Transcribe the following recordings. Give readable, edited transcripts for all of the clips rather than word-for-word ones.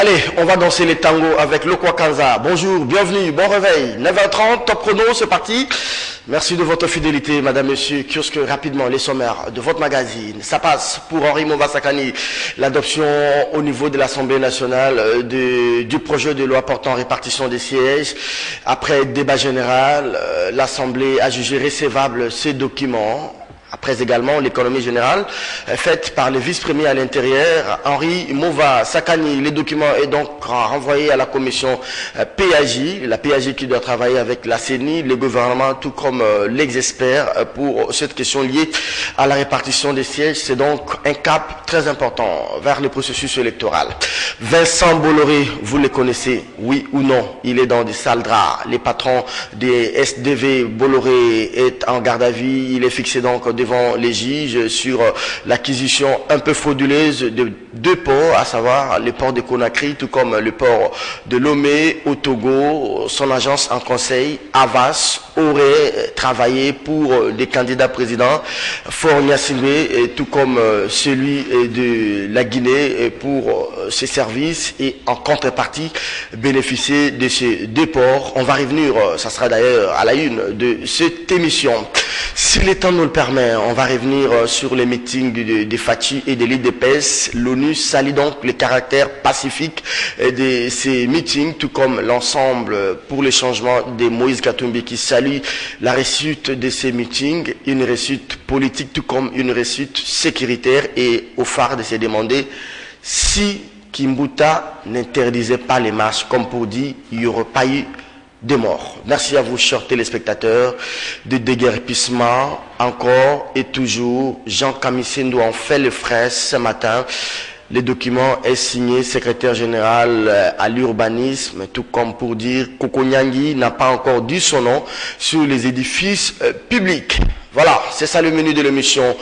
Allez, on va danser les tangos avec le Kwakanza. Bonjour, bienvenue, bon réveil. 9h30, top chrono, c'est parti. Merci de votre fidélité, madame, monsieur. Kiosque, rapidement, les sommaires de votre magazine. Ça passe pour Henri Mova-Sakani. L'adoption au niveau de l'Assemblée nationale du projet de loi portant répartition des sièges. Après débat général, l'Assemblée a jugé recevable ces documents. Après également l'économie générale faite par le vice-premier à l'intérieur, Henri Mova-Sakani. Les documents est donc renvoyé à la commission PAJ, la PAJ qui doit travailler avec la CENI, le gouvernement, tout comme l'ex-expert pour cette question liée à la répartition des sièges. C'est donc un cap très important vers le processus électoral. Vincent Bolloré, vous le connaissez, oui ou non? Il est dans des sales draps. Les patrons des SDV, Bolloré est en garde à vue. Il est fixé donc devant les juges sur l'acquisition un peu frauduleuse de deux ports, à savoir le port de Conakry, tout comme le port de Lomé au Togo. Son agence en conseil, Havas, aurait travaillé pour des candidats présidents, Faure Gnassingbé, tout comme celui de la Guinée pour ses services, et en contrepartie bénéficier de ces deux ports. On va revenir, ça sera d'ailleurs à la une de cette émission. Si le temps nous le permet, on va revenir sur les meetings de Fachi et de l'IDPS. L'ONU salue donc le caractère pacifique de ces meetings, tout comme l'ensemble pour le changement de Moïse Katumbi qui salue la réussite de ces meetings, une réussite politique tout comme une réussite sécuritaire, et au phare de se demander si Kimbuta n'interdisait pas les marches, comme pour dire il n'y aurait pas eu de morts. Merci à vous, chers téléspectateurs, de déguerpissement encore et toujours. Jean Kamissendo en fait le frais ce matin. Le document est signé secrétaire général à l'urbanisme, tout comme pour dire Kokonyangi n'a pas encore dit son nom sur les édifices publics. Voilà, c'est ça le menu de l'émission.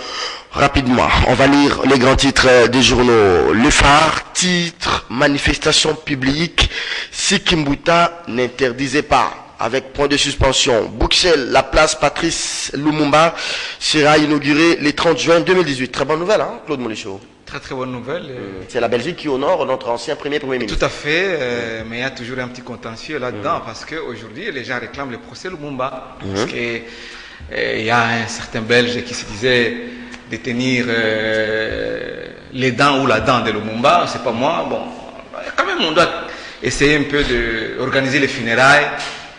Rapidement, on va lire les grands titres des journaux. Le phare, titre, manifestation publique, si Kimbuta n'interdisait pas. Avec point de suspension. Bruxelles, la place Patrice Lumumba sera inaugurée le 30 juin 2018. Très bonne nouvelle, hein, Claude Molichot? Très très bonne nouvelle. C'est la Belgique qui honore notre ancien premier ministre. Tout à fait, mais il y a toujours un petit contentieux là-dedans, parce qu'aujourd'hui, les gens réclament le procès Lumumba. Parce qu'il y a un certain Belge qui se disait détenir les dents ou la dent de Lumumba, c'est pas moi. Bon, quand même, on doit essayer un peu d'organiser les funérailles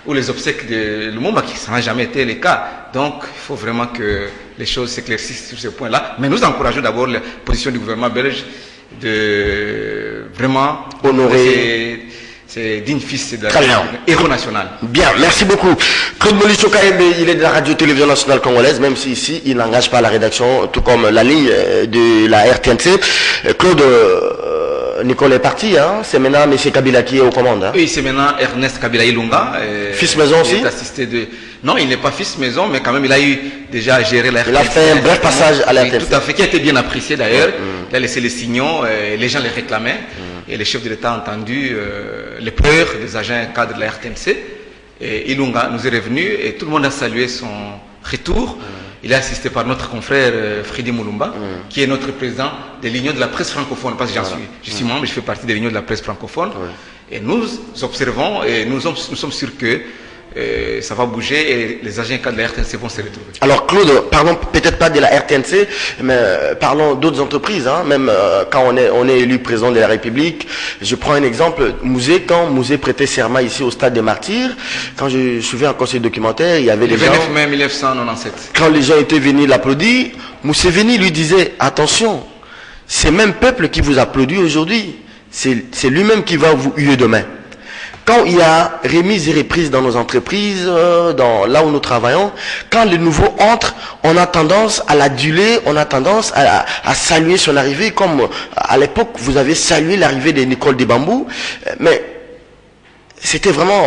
ou les obsèques de Lumumba, qui ça n'a jamais été le cas. Donc, il faut vraiment que les choses s'éclaircissent sur ce point-là. Mais nous encourageons d'abord la position du gouvernement belge de vraiment honorer ces dignes fils de héros national. Bien, merci beaucoup. Claude Molichot Kaembe, il est de la radio-télévision nationale congolaise, même si ici, il n'engage pas la rédaction, tout comme la ligne de la RTNC. Claude, Nicolas est parti, hein? C'est maintenant M. Kabila qui est aux commandes. Hein? Oui, c'est maintenant Ernest Kabila Ilunga. Fils maison aussi? Il est assisté de... Non, il n'est pas fils maison, mais quand même, il a eu déjà géré la RTNC. Il a fait un bref passage à la RTNC. Oui, tout à fait, qui a été bien apprécié d'ailleurs. Il a laissé les signaux, les gens les réclamaient. Et le chef de l'État a entendu les pleurs des agents cadres de la RTNC. Et Ilunga nous est revenu et tout le monde a salué son retour. Il est assisté par notre confrère Frédéric Moulumba, qui est notre président de l'Union de la presse francophone, parce que je suis membre, je fais partie de l'Union de la presse francophone. Et nous observons et nous sommes sûrs que ça va bouger et les agents cadres de la RTNC vont se retrouver. Alors Claude, parlons peut-être pas de la RTNC, mais parlons d'autres entreprises. Hein, même quand on est élu président de la République, je prends un exemple. Mouzé, quand Mouzé prêtait serment ici au stade des Martyrs, quand je suivais un conseil documentaire, il y avait le les 29 gens... mai 1997. Quand les gens étaient venus l'applaudir, Mousseveni lui disait, attention, c'est même peuple qui vous applaudit aujourd'hui, c'est lui-même qui va vous huer demain. Quand il y a remise et reprise dans nos entreprises, là où nous travaillons, quand le nouveau entre, on a tendance à l'aduler, on a tendance à saluer son arrivée, comme à l'époque vous avez salué l'arrivée de Nicole Debambou, mais c'était vraiment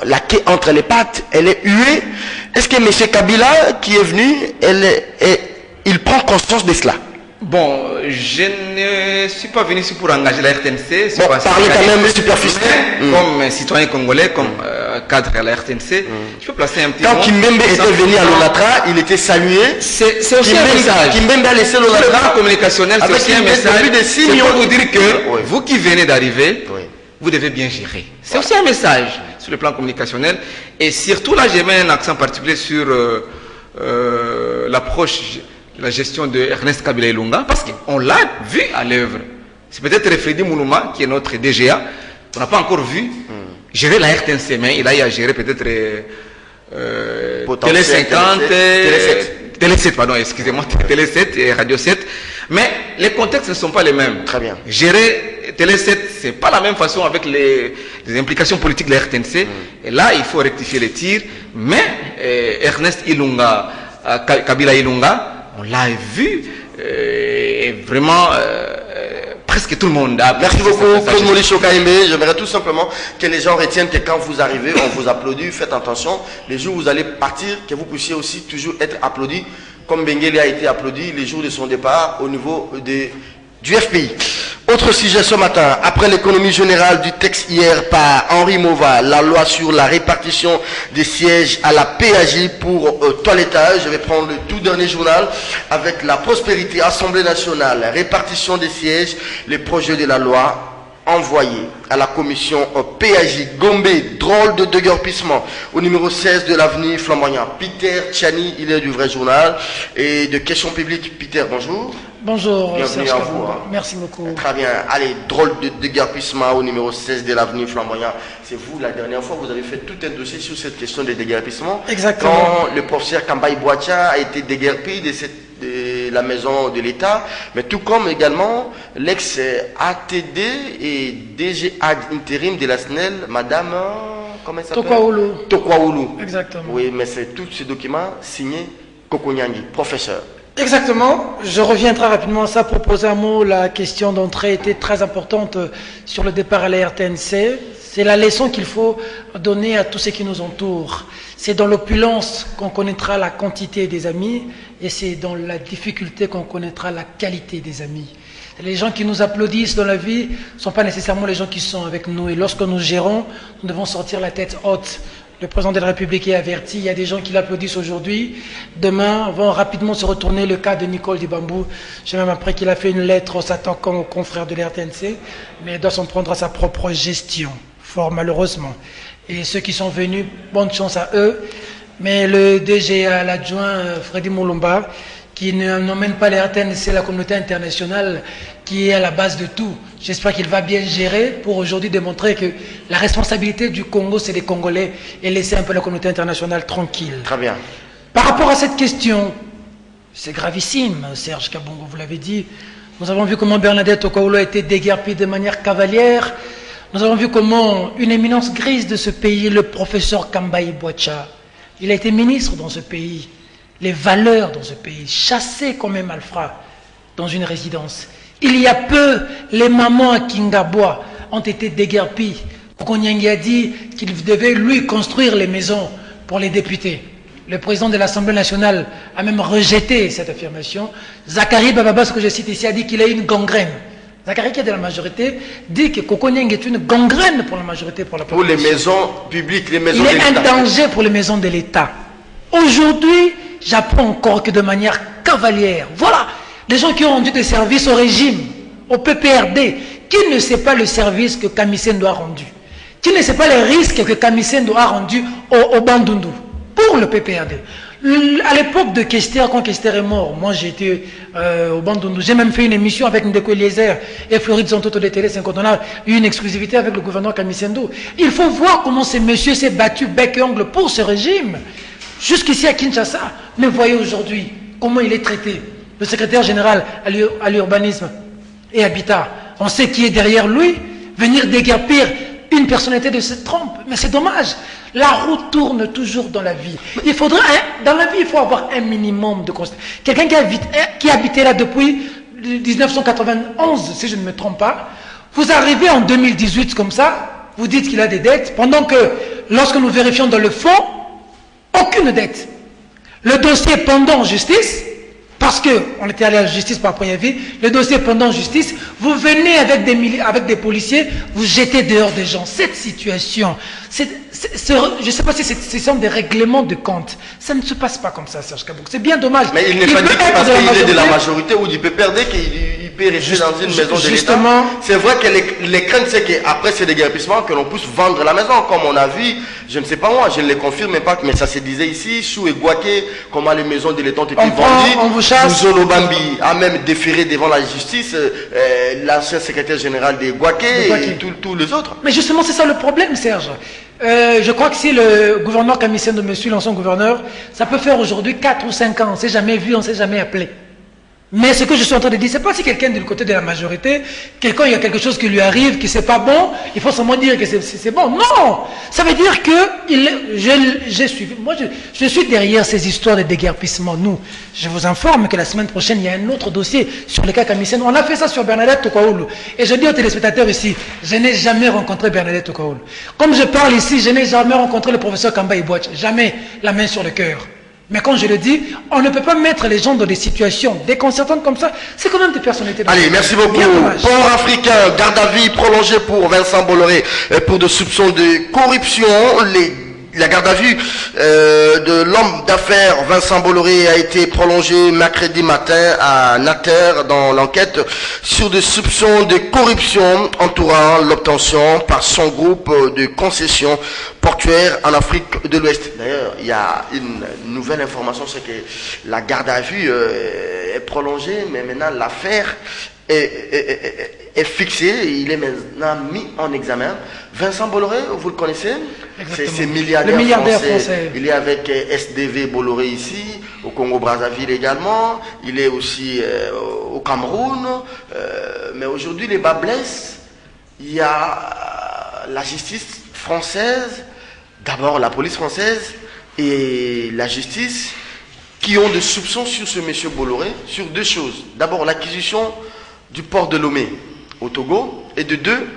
la quai entre les pattes, elle est huée. Est-ce que M. Kabila qui est venu, il prend conscience de cela? Bon, je ne suis pas venu ici pour engager la RTNC. Bon, parlez quand même superficiel. Comme citoyen congolais, comme cadre à la RTNC, je peux placer un petit Quand Kimbembe était venu à l'Olatra, il était salué. C'est aussi un message. Kimbembe a laissé l'Olatra. Le communicationnel, c'est aussi un message. C'est pour vous dire que vous qui venez d'arriver, vous devez bien gérer. C'est aussi un message sur le plan communicationnel. Et surtout, là, j'ai mis un accent particulier sur l'approche de la gestion de Ernest Kabila Ilunga, parce qu'on l'a vu à l'œuvre. C'est peut-être Freddy Moulouma, qui est notre DGA, qu'on n'a pas encore vu gérer la RTNC, mais il a eu à gérer peut-être Télé 50, Télé 7, pardon, excusez-moi, Télé 7 et Radio 7. Mais les contextes ne sont pas les mêmes. Très bien. Gérer Télé 7, c'est pas la même façon avec les implications politiques de la RTNC. Et là, il faut rectifier les tirs. Mais Ernest Ilunga, Kabila Ilunga, on l'a vu, et vraiment, presque tout le monde a... Merci beaucoup, Claude Molicho Kaimbe. J'aimerais tout simplement que les gens retiennent que quand vous arrivez, on vous applaudit. Faites attention. Les jours où vous allez partir, que vous puissiez aussi toujours être applaudi, comme Benguele a été applaudi les jours de son départ au niveau du FPI. Autre sujet ce matin, après l'économie générale du texte hier par Henri Mova, la loi sur la répartition des sièges à la PAJ pour toilettage. Je vais prendre le tout dernier journal avec la prospérité, Assemblée nationale, répartition des sièges, les projets de la loi envoyé à la commission PAJ Gombe, drôle de déguerpissement au numéro 16 de l'avenue Flamboyant. Peter Tchani, il est du vrai journal et de questions publiques. Peter, bonjour. Bonjour, bienvenue à vous. Merci beaucoup. Très bien. Allez, drôle de déguerpissement au numéro 16 de l'avenue Flamboyant. C'est vous, la dernière fois, vous avez fait tout un dossier sur cette question de déguerpissement. Exactement. Quand le professeur Kambaï Boacha a été déguerpi de la maison de l'État, mais tout comme également l'ex-ATD et DG ad intérim de la SNEL, Madame, comment elle s'appelle? Tokwaoulou. Exactement. Oui, mais c'est tous ces documents signés Kokonyangi, professeur. Exactement. Je reviens très rapidement à ça pour poser un mot. La question d'entrée était très importante sur le départ à la RTNC. C'est la leçon qu'il faut donner à tous ceux qui nous entourent. C'est dans l'opulence qu'on connaîtra la quantité des amis et c'est dans la difficulté qu'on connaîtra la qualité des amis. Les gens qui nous applaudissent dans la vie ne sont pas nécessairement les gens qui sont avec nous. Et lorsque nous gérons, nous devons sortir la tête haute. Le président de la République est averti, il y a des gens qui l'applaudissent aujourd'hui, demain vont rapidement se retourner. Le cas de Nicole Dibambou, j'ai même appris qu'il a fait une lettre en s'attaquant aux confrères de l'RTNC, mais il doit s'en prendre à sa propre gestion, fort malheureusement. Et ceux qui sont venus, bonne chance à eux, mais le DGA, l'adjoint Freddy Moulumba, qui n'emmène pas les RTNC, la communauté internationale, qui est à la base de tout. J'espère qu'il va bien gérer pour aujourd'hui démontrer que la responsabilité du Congo, c'est les Congolais, et laisser un peu la communauté internationale tranquille. Très bien. Par rapport à cette question, c'est gravissime, Serge Kabongo, vous l'avez dit. Nous avons vu comment Bernadette Okaolo a été déguerpie de manière cavalière. Nous avons vu comment une éminence grise de ce pays, le professeur Kambaï Boacha, il a été ministre dans ce pays. Les valeurs dans ce pays, chassées comme un malfrat dans une résidence. Il y a peu, les mamans à Kingabois ont été déguerpies. Kokonyangi a dit qu'il devait lui construire les maisons pour les députés. Le président de l'Assemblée nationale a même rejeté cette affirmation. Zachary Bababa, ce que je cite ici, a dit qu'il a une gangrène. Zachary, qui est de la majorité, dit que Kokonyangi est une gangrène pour la majorité, pour la population. Pour les maisons publiques, les maisons de l'État. Il est un danger pour les maisons de l'État. Aujourd'hui, j'apprends encore que de manière cavalière, voilà, les gens qui ont rendu des services au régime, au PPRD, qui ne sait pas le service que Kamisen a rendu? Qui ne sait pas les risques que Kamisen a rendu au Bandundu pour le PPRD? À l'époque de Kester, quand Kester est mort, moi j'étais au Bandundu, j'ai même fait une émission avec Ndeko Eliezer et Floride Zontoto de Télé 50. On a eu une exclusivité avec le gouverneur Kamisendo. Il faut voir comment ces messieurs s'est battu bec et ongle pour ce régime. Jusqu'ici à Kinshasa, mais voyez aujourd'hui comment il est traité. Le secrétaire général à l'urbanisme et habitat, on sait qui est derrière lui, venir déguerpir une personnalité de cette trempe. Mais c'est dommage. La roue tourne toujours dans la vie. Il faudra, dans la vie, il faut avoir un minimum de constat. Quelqu'un qui habitait là depuis 1991, si je ne me trompe pas, vous arrivez en 2018 comme ça, vous dites qu'il a des dettes, pendant que lorsque nous vérifions dans le fond, aucune dette. Le dossier pendant en justice, parce qu'on était allé à la justice par première vie, le dossier pendant en justice, vous venez avec des policiers, vous jetez dehors des gens. Cette situation, je ne sais pas si ce sont des règlements de compte. Ça ne se passe pas comme ça, Serge Kabouk. C'est bien dommage. Mais il n'est pas dit que parce qu'il est de la majorité ou du PPRD qu'il peut rester dans une maison de l'État. Justement. C'est vrai que les craintes, c'est qu'après ces déguerpissements, que l'on puisse vendre la maison, comme on a vu, je ne sais pas moi, je ne le confirme pas, mais ça se disait ici, Chou et Gouaké, comment les maisons de l'État ont été vendues. On vous chasse. Zolo Bambi a même déféré devant la justice l'ancien secrétaire général de Gouaké et tous les autres. Mais justement, c'est ça le problème, Serge. Je crois que si le gouverneur Kamisen de monsieur, l'ancien gouverneur, ça peut faire aujourd'hui 4 ou 5 ans, on ne s'est jamais vu, on ne s'est jamais appelé. Mais ce que je suis en train de dire, c'est pas si quelqu'un du côté de la majorité, quelqu'un, il y a quelque chose qui lui arrive, qui c'est pas bon, il faut seulement dire que c'est bon. Non! Ça veut dire que je suis derrière ces histoires de déguerpissement. Nous, je vous informe que la semaine prochaine, il y a un autre dossier sur le cas Kamisen. On a fait ça sur Bernadette Tokaoulou. Et je dis aux téléspectateurs ici, je n'ai jamais rencontré Bernadette Tokaoulou. Comme je parle ici, je n'ai jamais rencontré le professeur Kamba Ibouach. Jamais la main sur le cœur. Mais quand je le dis, on ne peut pas mettre les gens dans des situations déconcertantes comme ça. C'est quand même des personnalités. Allez, merci beaucoup. Port africain, garde à vue prolongée pour Vincent Bolloré pour des soupçons de corruption. La garde à vue de l'homme d'affaires Vincent Bolloré a été prolongée mercredi matin à Nater dans l'enquête sur des soupçons de corruption entourant l'obtention par son groupe de concessions portuaires en Afrique de l'Ouest. D'ailleurs, il y a une nouvelle information, c'est que la garde à vue est prolongée, mais maintenant l'affaire est fixé, il est maintenant mis en examen. Vincent Bolloré, vous le connaissez? C'est milliardaire français. Il est avec SDV Bolloré ici, au Congo-Brazzaville également. Il est aussi au Cameroun. Mais aujourd'hui, les bas blessent. Il y a la justice française, d'abord la police française et la justice, qui ont des soupçons sur ce monsieur Bolloré, sur deux choses. D'abord, l'acquisition du port de Lomé au Togo, et de deux,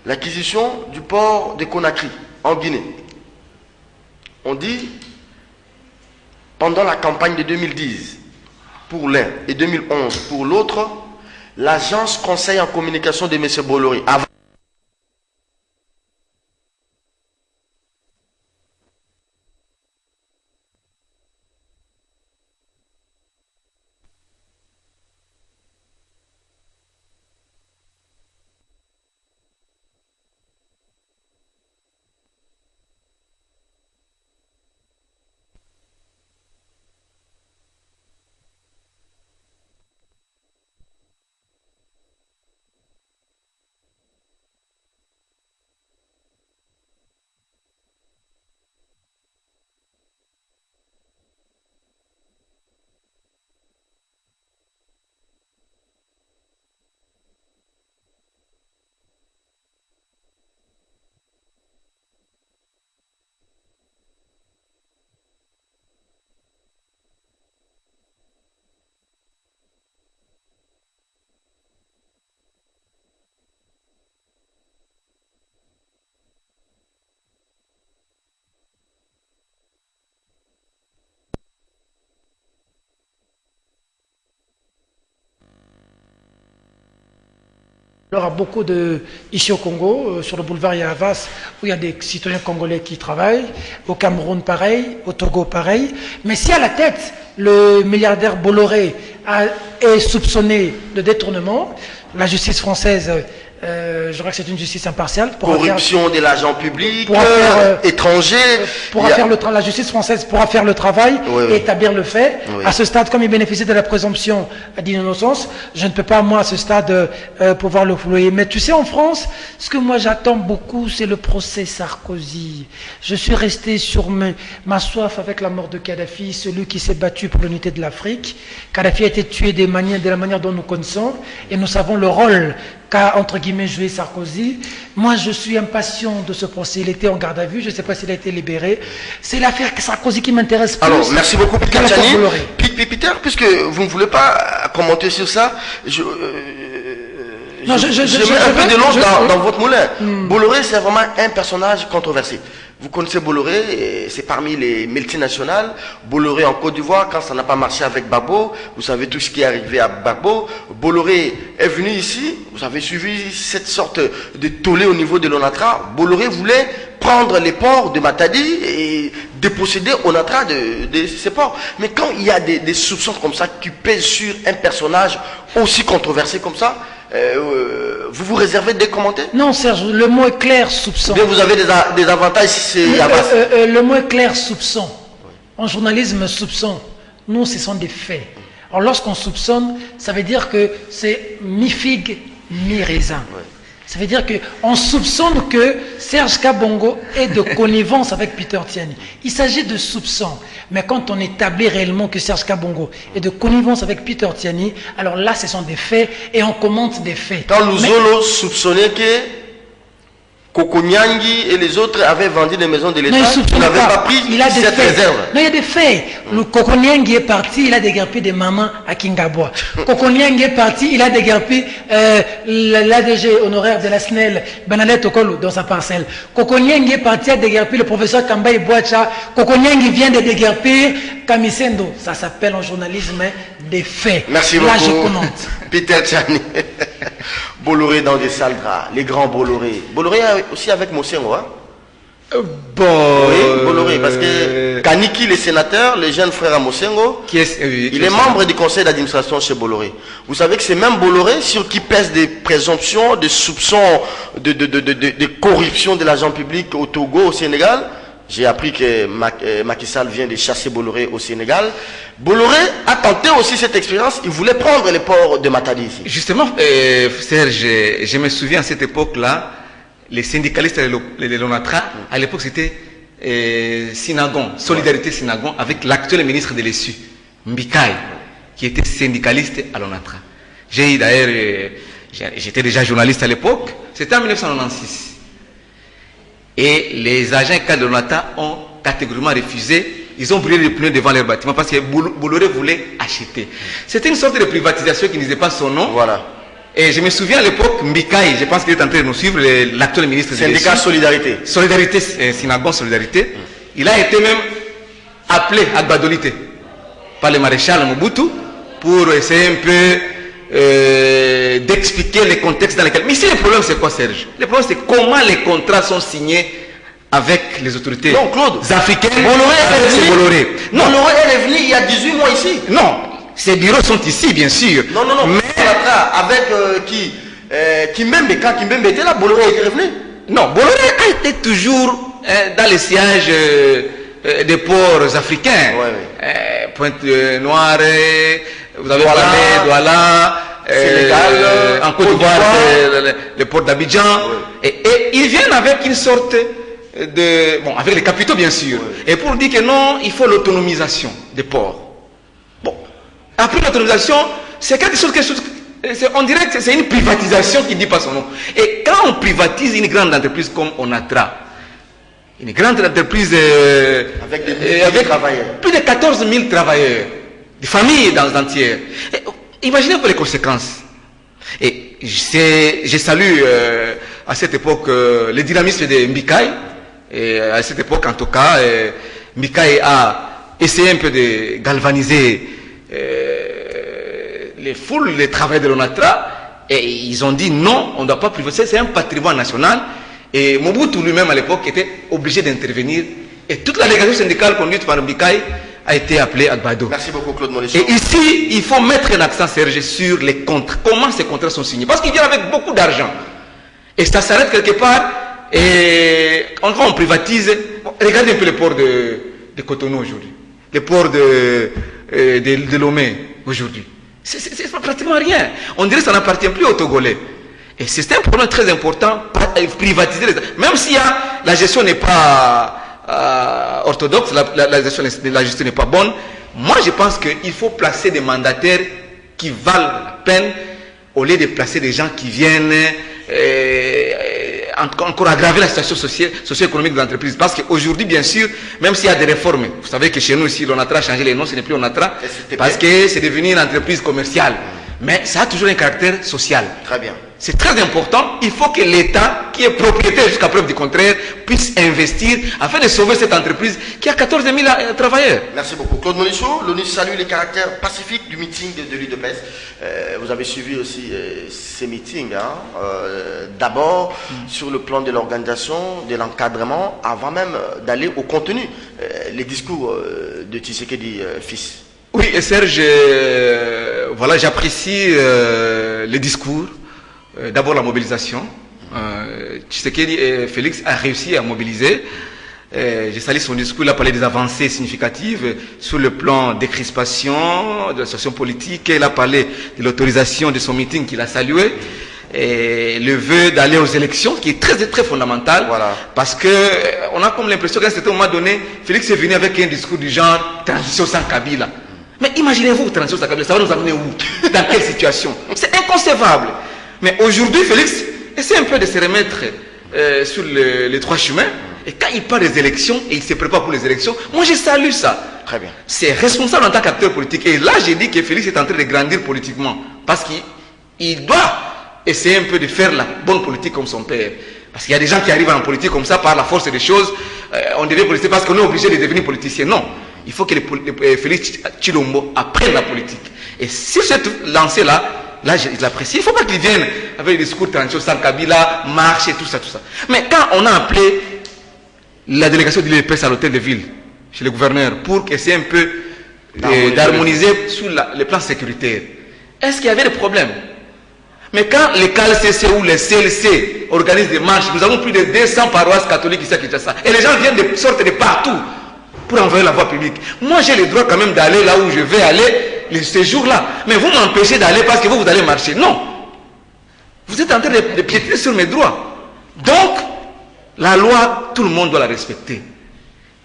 l'acquisition du port de Conakry en Guinée. On dit, pendant la campagne de 2010 pour l'un et 2011 pour l'autre, l'agence conseil en communication de M. Bolloré Il y aura beaucoup de, ici au Congo, sur le boulevard Yavas, où il y a des citoyens congolais qui travaillent, au Cameroun pareil, au Togo pareil. Mais si à la tête, le milliardaire Bolloré est soupçonné de détournement, la justice française, je crois que c'est une justice impartiale. Corruption de l'agent public, étranger. La justice française pourra faire le travail et établir le fait. Oui. À ce stade, comme il bénéficie de la présomption d'innocence, je ne peux pas, moi, à ce stade, pouvoir le flouer. Mais tu sais, en France, ce que moi j'attends beaucoup, c'est le procès Sarkozy. Je suis resté sur ma soif avec la mort de Kadhafi, celui qui s'est battu pour l'unité de l'Afrique. Kadhafi a été tué de la manière dont nous connaissons, et nous savons le rôle qu'a, entre guillemets, joué Sarkozy. Moi, je suis impatient de ce procès. Il était en garde à vue, je ne sais pas s'il a été libéré. C'est l'affaire Sarkozy qui m'intéresse plus. Alors, merci beaucoup, Peter Tchani. Peter, puisque vous ne voulez pas commenter sur ça, Non, je mets un peu de l'eau dans votre moulin. Bolloré, c'est vraiment un personnage controversé. Vous connaissez Bolloré, c'est parmi les multinationales. Bolloré en Côte d'Ivoire, quand ça n'a pas marché avec Gbagbo, vous savez tout ce qui est arrivé à Gbagbo. Bolloré est venu ici, vous avez suivi cette sorte de tollé au niveau de l'ONATRA. Bolloré voulait prendre les ports de Matadi et déposséder ONATRA de ces ports. Mais quand il y a des soupçons comme ça qui pèsent sur un personnage aussi controversé comme ça, vous vous réservez de commenter? Non, Serge, le mot est clair, soupçon. Bien, vous avez des avantages si c'est à base. Le mot est clair, soupçon. En journalisme, soupçon. Nous, ce sont des faits. Alors, lorsqu'on soupçonne, ça veut dire que c'est mi-figue, mi-raisin. Ouais. Ça veut dire qu'on soupçonne que Serge Kabongo est de connivence avec Peter Tiani. Il s'agit de soupçons. Mais quand on établit réellement que Serge Kabongo est de connivence avec Peter Tiani, alors là, ce sont des faits et on commente des faits. Quand Luzolo soupçonnait que Koko Nyangi et les autres avaient vendu des maisons de l'État, ils n'avaient pas pris cette réserve. Non, il y a des faits. Le Koko Nyangi est parti, il a déguerpi des mamans à Kingabois. Koko Nyangi est parti, il a déguerpi l'ADG honoraire de la SNEL, Bernadette Okolo, dans sa parcelle. Koko Nyangi est parti, a déguerpi le professeur Kambaye Boacha. Koko Nyangi vient de déguerpir Kamisendo. Ça s'appelle en journalisme des faits. Merci là, beaucoup. Je commente. Peter Tiani. Bolloré dans des sales draps, les grands Bolloré. Bolloré aussi avec Mosengo, hein? Bon. Oui, Bolloré, parce que Kaniki, le sénateur, le jeune frère à Mosengo, il est membre du conseil d'administration chez Bolloré. Vous savez que c'est même Bolloré sur qui pèsent des présomptions, des soupçons de corruption de l'agent public au Togo, au Sénégal. J'ai appris que Macky Sall vient de chasser Bolloré au Sénégal. Bolloré a tenté aussi cette expérience. Il voulait prendre les ports de Matadi ici. Justement, Serge, je me souviens à cette époque-là, les syndicalistes de l'ONATRA, à l'époque c'était Sinagon, Solidarité Sinagon, avec l'actuel ministre de l'ESU, Mbikaï, qui était syndicaliste à l'ONATRA. J'étais déjà journaliste à l'époque, c'était en 1996. Et les agents cadres de l'ONATRA ont catégoriquement refusé. Ils ont brûlé les pneus devant leur bâtiment parce que Bolloré voulait acheter. C'était une sorte de privatisation qui ne disait pas son nom. Voilà. Et je me souviens à l'époque, Mbikaï, je pense qu'il est en train de nous suivre, l'actuel ministre de l'ESU. Syndicat Solidarité. Solidarité, Sinagon Solidarité. Il a été même appelé à Gbadolité par le maréchal Mobutu pour essayer un peu d'expliquer les contextes dans lesquels... Mais ici le problème c'est quoi, Serge? Le problème c'est comment les contrats sont signés avec les autorités africaines. Bolloré est venu il y a 18 mois ici. Non, ces bureaux sont ici bien sûr. Non. Mais avec qui même était là, Bolloré est revenu. Non, Bolloré a été toujours dans les sièges des ports africains. Pointe-Noire, vous avez parlé Douala, Sénégal, en Côte d'Ivoire, le port d'Abidjan. Et ils viennent avec une sorte avec les capitaux bien sûr. Et pour dire que non, il faut l'autonomisation des ports. Bon, après l'autonomisation, c'est quelque chose on dirait que c'est une privatisation qui ne dit pas son nom. Et quand on privatise une grande entreprise comme ONATRA, une grande entreprise avec travailleurs, plus de 14 000 travailleurs, des familles dans entières. Imaginez un peu les conséquences. Et je salue à cette époque le dynamisme de Mbikaï. Et à cette époque, en tout cas, Mbikaï a essayé un peu de galvaniser les foules, les travailleurs de l'ONATRA. Et ils ont dit non, on ne doit pas privatiser, c'est un patrimoine national. Et Mobutu lui-même à l'époque était obligé d'intervenir. Et toute la négociation syndicale conduite par Mbikaï a été appelée à Gbado. Merci beaucoup Claude Molesso. Et ici, il faut mettre un accent, Serge, sur les contrats. Comment ces contrats sont signés? Parce qu'ils viennent avec beaucoup d'argent. Et ça s'arrête quelque part. Et quand on privatise, regardez un peu le port de Cotonou aujourd'hui. Le port de Lomé aujourd'hui. C'est pratiquement rien. On dirait que ça n'appartient plus aux Togolais. Et c'est un problème très important, privatiser les... Même si la gestion n'est pas orthodoxe, la gestion n'est pas bonne, moi je pense qu'il faut placer des mandataires qui valent la peine au lieu de placer des gens qui viennent encore aggraver la situation socio-économique de l'entreprise. Parce qu'aujourd'hui, bien sûr, même s'il y a des réformes, vous savez que chez nous ici, l'ONATRA a changé les noms, ce n'est plus ONATRA, parce que c'est devenu une entreprise commerciale. Mais ça a toujours un caractère social. Très bien. c'est très important. Il faut que l'État, qui est propriétaire jusqu'à preuve du contraire, puisse investir afin de sauver cette entreprise qui a 14 000 travailleurs. Merci beaucoup. Claude Molichot, l'ONU salue les caractères pacifiques du meeting de l'UDPS. Vous avez suivi aussi ces meetings, hein? D'abord sur le plan de l'organisation, de l'encadrement, avant même d'aller au contenu, les discours de Tshisekedi fils. Oui, et Serge, voilà, j'apprécie les discours. D'abord la mobilisation. Tshisekedi et Félix a réussi à mobiliser. J'ai salé son discours, il a parlé des avancées significatives sur le plan décrispation, de la situation politique. Il a parlé de l'autorisation de son meeting qu'il a salué. Et le vœu d'aller aux élections, qui est très, très fondamental. Voilà. Parce que on a comme l'impression qu'à un certain moment donné, Félix est venu avec un discours du genre transition sans Kabila. Mais imaginez-vous, transition sans Kabila, ça va nous amener où? Dans quelle situation? C'est inconcevable. Mais aujourd'hui, Félix essaie un peu de se remettre sur les trois chemins. Et quand il parle des élections et il se prépare pour les élections, moi je salue ça. Très bien. C'est responsable en tant qu'acteur politique. Et là, j'ai dit que Félix est en train de grandir politiquement. Parce qu'il doit essayer un peu de faire la bonne politique comme son père. Parce qu'il y a des gens qui arrivent en politique comme ça par la force des choses. On devient politicien parce qu'on est obligé de devenir politicien. Non. Il faut que Félix Tshilombo apprenne la politique. Et sur cette lancée-là, là, je l'apprécie. Il ne faut pas qu'il vienne avec des discours tranchants sans Kabila, marche et tout ça, tout ça. Mais quand on a appelé la délégation de l'UDPS à l'hôtel de ville, chez le gouverneur, pour essayer un peu d'harmoniser sur le plan sécuritaire, est-ce qu'il y avait des problèmes? Mais quand les KLCC ou les CLC organisent des marches, nous avons plus de 200 paroisses catholiques ici à Kinshasa. Et les gens viennent de sorte de partout pour envoyer la voie publique. Moi, j'ai le droit quand même d'aller là où je vais aller ces jours-là. Mais vous m'empêchez d'aller parce que vous allez marcher. Non. Vous êtes en train de piétiner sur mes droits. Donc, la loi, tout le monde doit la respecter.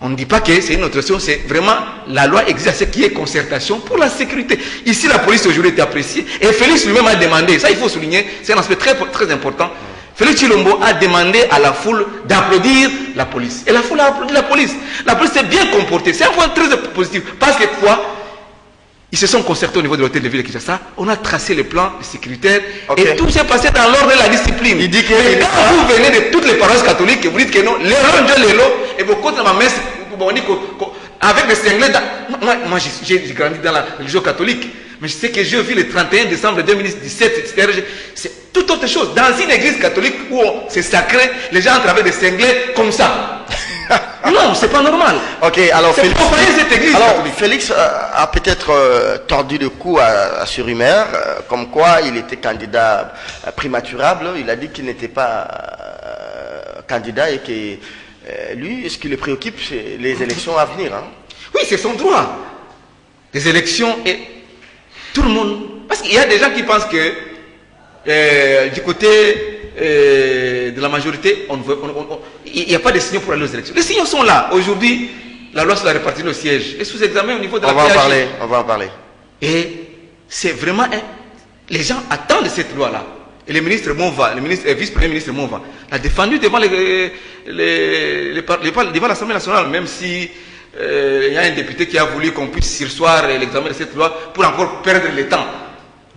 On ne dit pas que c'est une autorisation, c'est vraiment la loi existe à ce qui est concertation pour la sécurité. Ici, la police aujourd'hui est appréciée. Et Félix lui-même a demandé, ça il faut souligner, c'est un aspect très, très important. Félix Tshilombo a demandé à la foule d'applaudir la police. Et la foule a applaudi la police. La police s'est bien comportée. C'est un point très positif. Parce que quoi? Ils se sont concertés au niveau de l'hôtel de ville de Kinshasa. On a tracé le plan sécuritaire. Okay. Et tout s'est passé dans l'ordre de la discipline. Il dit que quand vous venez de toutes les paroisses catholiques et vous dites que non, et vous comptez dans ma messe, avec des cinglés. Moi j'ai grandi dans la religion catholique. Mais je sais que je vis le 31 décembre 2017, c'est toute autre chose. Dans une église catholique où c'est sacré, les gens entrent avec des cinglés comme ça. Non, c'est pas normal. Ok, alors Félix, cette église Félix a peut-être tordu le cou à ce rumeur, comme quoi il était candidat prématurable. Il a dit qu'il n'était pas candidat et que lui, ce qui le préoccupe, c'est les élections à venir. Hein. Oui, c'est son droit. Les élections et tout le monde. Parce qu'il y a des gens qui pensent que du côté de la majorité, il n'y a pas de signaux pour aller aux élections. Les signaux sont là. Aujourd'hui, la loi sur la répartition au siège est sous examen au niveau de la PAG. On va en parler. Et c'est vraiment... les gens attendent cette loi-là. Et le ministre Monva, le vice-premier ministre Monva, l'a défendu devant devant l'Assemblée nationale, même si il y a un député qui a voulu qu'on puisse sursoir l'examen de cette loi pour encore perdre le temps.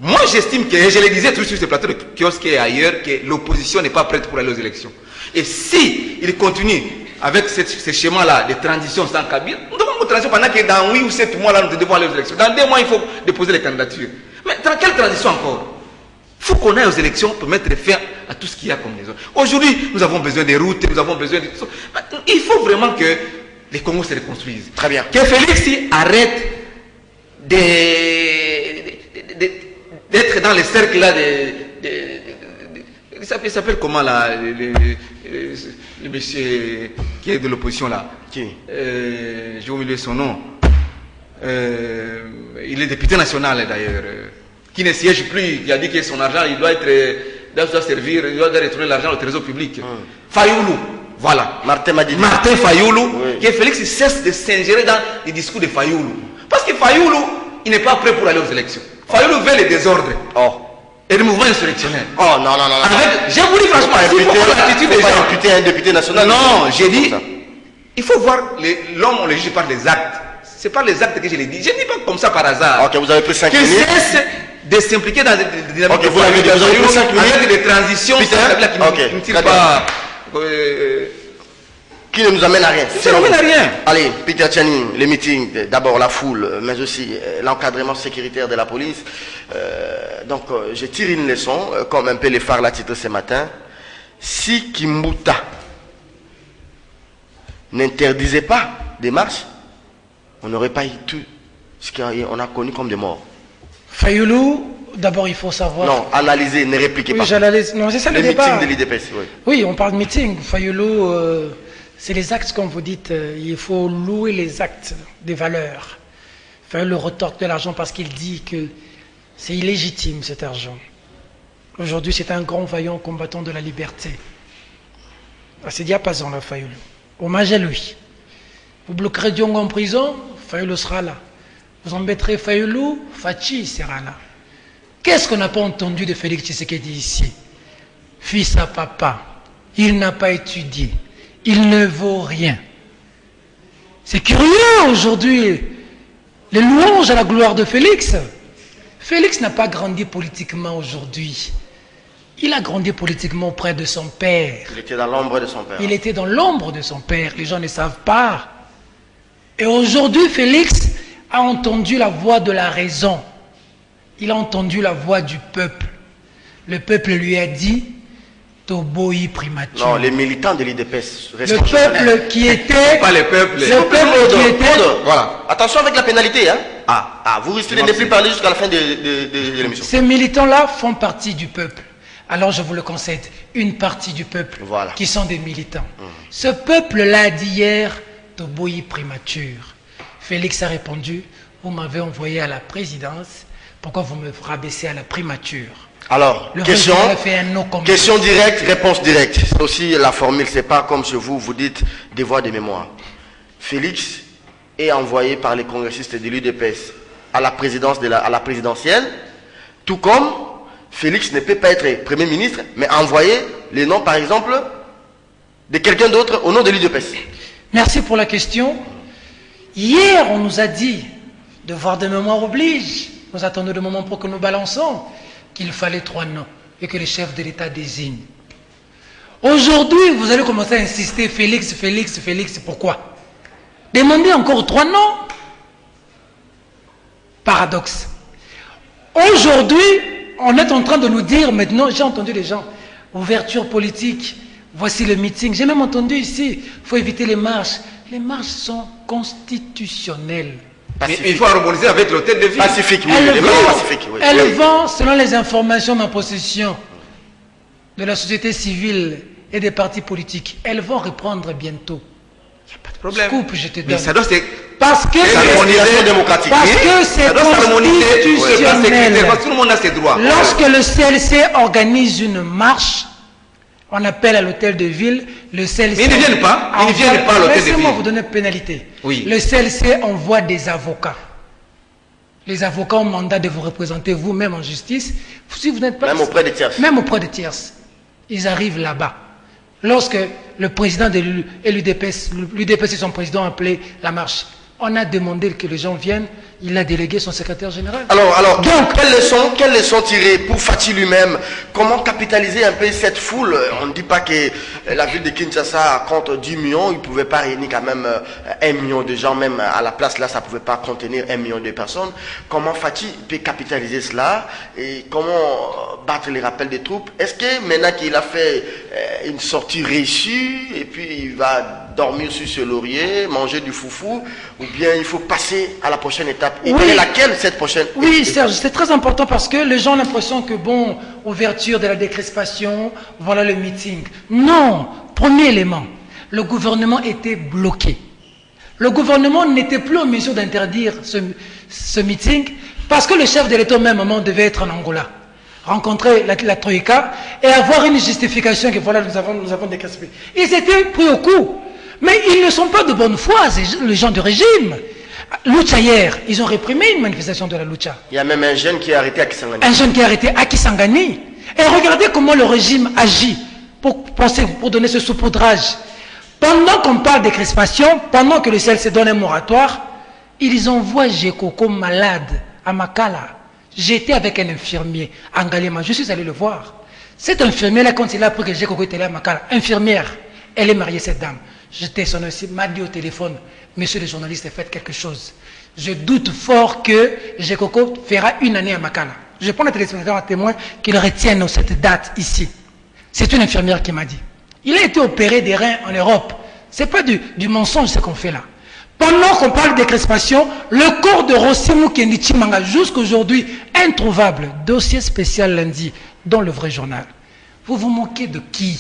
Moi, j'estime que, et je le disais toujours sur ce plateau de kiosque et ailleurs, que l'opposition n'est pas prête pour aller aux élections. Et si il continue avec ce schéma-là de transition sans Kabila, nous devons une transition pendant que dans 8 ou 7 mois-là, nous devons aller aux élections. Dans 2 mois, il faut déposer les candidatures. Mais dans quelle transition encore? Il faut qu'on aille aux élections pour mettre fin à tout ce qu'il y a comme les autres. Aujourd'hui, nous avons besoin des routes, nous avons besoin de... Il faut vraiment que les Congos se reconstruisent. Très bien. Que Félix arrête d'être dans les cercles là il s'appelle comment là le monsieur qui est de l'opposition là. Qui? J'ai oublié son nom. Il est député national d'ailleurs. Qui ne siège plus, qui a dit que son argent il doit servir, il doit retourner l'argent au trésor public. Fayoulou. Voilà. Martin Fayoulou, oui. Que Félix cesse de s'ingérer dans les discours de Fayoulou. Parce que Fayoulou, il n'est pas prêt pour aller aux élections. Fayoulou veut les désordres. Oh. Et le mouvement insurrectionnel. Oh non. J'ai voulu franchement, il faut voir l'attitude des gens. Imputer un député national. Non, j'ai dit, il faut voir l'homme, on le juge par les actes. C'est pas les actes que je l'ai dit. Je ne dis pas comme ça par hasard. Ok, vous avez pris 5 minutes. Que cesse de s'impliquer dans des dynamiques Ok, vous avez dit, vous avez pris 5 minutes. avec des transitions Peter, qui ok, ne tirent très pas. Qui ne nous amène à rien. Ça ne mène à rien. Allez, Peter Tchani, les meetings, d'abord la foule, mais aussi l'encadrement sécuritaire de la police. Donc, je tire une leçon, comme un peu les phares l'a titré ce matin. Si Kimbuta n'interdisait pas des marches, on n'aurait pas eu tout ce qu'on a connu comme des morts. Fayoulou, d'abord il faut savoir. Non, analysez, ne répliquez Oui, pas. non, c'est ça Les le débat. meetings de l'IDPS, oui. Oui, on parle de meeting. Fayoulou, c'est les actes, comme vous dites. Il faut louer les actes des valeurs. Fayoulou retorque de l'argent parce qu'il dit que c'est illégitime cet argent. Aujourd'hui, c'est un grand vaillant combattant de la liberté. À ce diapason, là, Fayoulou. Hommage à lui. Vous bloquerez Diongo en prison, Fayoulou sera là. Vous embêterez Fayoulou, Fachi sera là. Qu'est-ce qu'on n'a pas entendu de Félix Tshisekedi ici? Fils à papa, il n'a pas étudié, il ne vaut rien. C'est curieux aujourd'hui, les louanges à la gloire de Félix. Félix n'a pas grandi politiquement aujourd'hui. Il a grandi politiquement auprès de son père. Il était dans l'ombre de son père. Il était dans l'ombre de son père, les gens ne savent pas. Et aujourd'hui, Félix a entendu la voix de la raison. Il a entendu la voix du peuple. Le peuple lui a dit, Toboyi primature. Non, les militants de l'IDPS. Le peuple qui était... Pas le peuple. Le peuple qui était... Voilà. Attention avec la pénalité, hein. Vous risquez de ne plus parler jusqu'à la fin de l'émission. Ces militants-là font partie du peuple. Alors je vous le concède, une partie du peuple Voilà. qui sont des militants. Ce peuple-là d'hier, Toboyi primature. Félix a répondu, vous m'avez envoyé à la présidence, pourquoi vous me rabaissez à la primature? Alors, Le question président a fait un non comme directe, réponse directe. C'est aussi la formule, c'est pas comme chez vous, vous dites devoir de mémoire. Félix est envoyé par les congressistes de l'UDPS à la présidence à la présidentielle, tout comme Félix ne peut pas être Premier ministre, mais envoyer les noms, par exemple, de quelqu'un d'autre au nom de l'UDPS. Merci pour la question. Hier, on nous a dit, devoir de mémoire oblige, nous attendons le moment pour que nous balançons, qu'il fallait 3 noms et que le chef de l'État désigne. Aujourd'hui, vous allez commencer à insister, Félix, Félix, Félix, pourquoi? Demandez encore 3 noms. Paradoxe. Aujourd'hui, on est en train de nous dire maintenant, j'ai entendu les gens, ouverture politique, voici le meeting. J'ai même entendu ici, il faut éviter les marches. Les marches sont constitutionnelles. Mais il faut harmoniser avec l'hôtel de ville. Pacifique, oui, les marches pacifiques. Oui. Elles vont, selon les informations en ma possession de la société civile et des partis politiques, elles vont reprendre bientôt. Il n'y a pas de problème. Scoop, je te donne. Mais ça doit se... Parce que L'harmonisation démocratique. Parce que c'est ça doit s'harmoniser. constitutionnel. Parce que tout le monde a ses droits. Lorsque le CLC organise une marche, on appelle à l'hôtel de ville, le CLC... Mais ils ne viennent pas. Ils ne viennent pas à l'hôtel de ville. Laissez-moi vous donner pénalité. Oui. Le CLC envoie des avocats. Les avocats ont mandat de vous représenter vous-même en justice. Si vous n'êtes pas... Même auprès des tierces. Même auprès des tierces. Ils arrivent là-bas. Lorsque le président de l'UDPS et son président ont appelé la marche, on a demandé que les gens viennent, il a délégué son secrétaire général. Alors donc, quelle leçon tirer pour Fachi lui-même? Comment capitaliser un peu cette foule? On ne dit pas que la ville de Kinshasa compte 10 millions, il ne pouvait pas réunir quand même 1 million de gens, même à la place là, ça ne pouvait pas contenir 1 million de personnes. Comment Fachi peut capitaliser cela? Et comment battre les rappels des troupes? Est-ce que maintenant qu'il a fait une sortie réussie, et puis il va dormir sur ce laurier, manger du foufou, ou bien il faut passer à la prochaine étape? Et quelle est laquelle cette prochaine étape? Oui, Serge, c'est très important parce que les gens ont l'impression que, bon, ouverture de la décrispation, voilà le meeting. Non, premier élément, le gouvernement était bloqué. Le gouvernement n'était plus en mesure d'interdire ce meeting parce que le chef de l'État au même moment devait être en Angola, rencontrer la Troïka et avoir une justification que voilà, nous avons décrispé. Ils étaient pris au coup. Mais ils ne sont pas de bonne foi, les gens du régime. Lucha hier, ils ont réprimé une manifestation de la Lucha. Il y a même un jeune qui est arrêté à Kisangani. Un jeune qui est arrêté à Kisangani. Et regardez comment le régime agit pour donner ce saupoudrage. Pendant qu'on parle de crispation, pendant que le CLC donne un moratoire, ils envoient Gekoko malade à Makala. J'étais avec un infirmier en Galema, je suis allé le voir. Cette infirmière-là, quand il a appris que j'ai Coco était là à Makala, infirmière, elle est mariée, cette dame. J'étais son aussi, m'a dit au téléphone, monsieur le journaliste, faites quelque chose. Je doute fort que Gekoko fera une année à Makala. Je prends le téléspectateur à témoin qu'il retienne cette date ici. C'est une infirmière qui m'a dit. Il a été opéré des reins en Europe. Ce n'est pas du mensonge ce qu'on fait là. Pendant qu'on parle de crispation, le corps de Rossimu Kendichi Manga, jusqu'aujourd'hui, introuvable. Dossier spécial lundi, dans le vrai journal. Vous vous moquez de qui?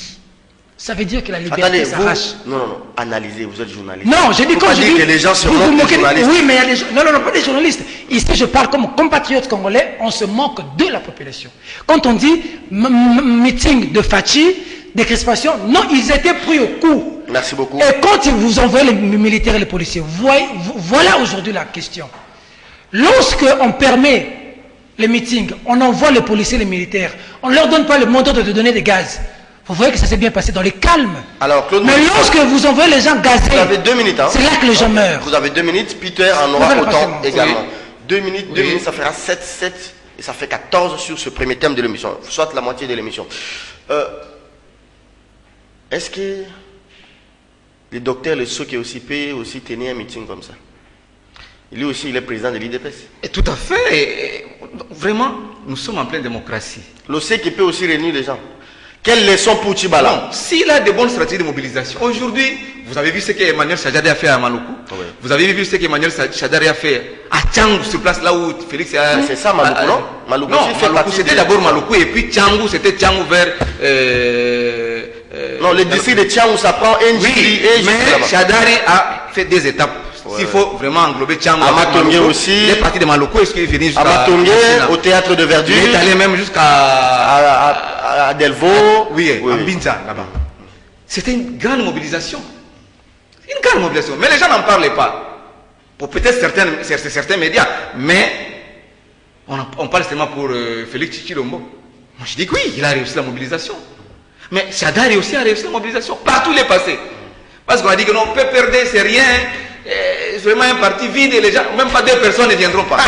Ça veut dire que la liberté s'arrache. Non, analysez, vous êtes journaliste. Non, j'ai dit comme je dis. Que les gens se moquent des journalistes. Oui, mais il y a des gens. Non, pas des journalistes. Ici, je parle comme compatriote congolais, on se moque de la population. Quand on dit meeting de Fachi, décrispation, non, ils étaient pris au coup. Merci beaucoup. Et quand vous envoyez les militaires et les policiers, voilà aujourd'hui la question. Lorsque on permet les meetings, on envoie les policiers et les militaires, on ne leur donne pas le montant de donner des gaz. Vous voyez que ça s'est bien passé dans les calmes. Alors, Claude, mais lorsque vous envoyez les gens gazés, vous avez 2 minutes. Hein? C'est là que les gens meurent. Vous avez 2 minutes, Peter en aura autant également. Oui. 2 minutes, 2 minutes, ça fera 7, et ça fait 14 sur ce premier thème de l'émission, soit la moitié de l'émission. Est-ce que les docteurs, les ceux qui aussi payent, aussi tenaient un meeting comme ça? Lui aussi, il est président de l'IDPS. Et tout à fait. Et vraiment, nous sommes en pleine démocratie. L'OC qui peut aussi réunir les gens. Quelle leçon pour Tchibala? Non, s'il a de bonnes stratégies de mobilisation. Aujourd'hui, vous avez vu ce qu'Emmanuel Chadari a fait à Maluku. Oui. Vous avez vu ce qu'Emmanuel Chadari a fait à Tchangou, sur place là où Félix a... C'est ça, Maluku, non? Maluku, c'était d'abord Maluku et puis Tchangou, c'était Tchangou vers... non, le district de Tchangou, ça prend un oui, mais Chadari a fait des étapes. S'il faut vraiment englober Tchangou, Amatongué aussi. Il est parti de Maluku, est-ce qu'il est venu jusqu'à... Amatongué, au théâtre de Verdure. Il est allé même jusqu'à... À Delvaux. Oui, à Binza, là-bas. C'était une grande mobilisation. Une grande mobilisation. Mais les gens n'en parlaient pas. Pour peut-être certains médias. Mais on parle seulement pour Félix Tshilombo. Moi je dis que oui, il a réussi la mobilisation. Mais Chadari aussi a réussi la mobilisation. Partout il est passé. Parce qu'on a dit que non, PPRD c'est rien. C'est vraiment un parti vide et les gens, même pas 2 personnes ne viendront pas.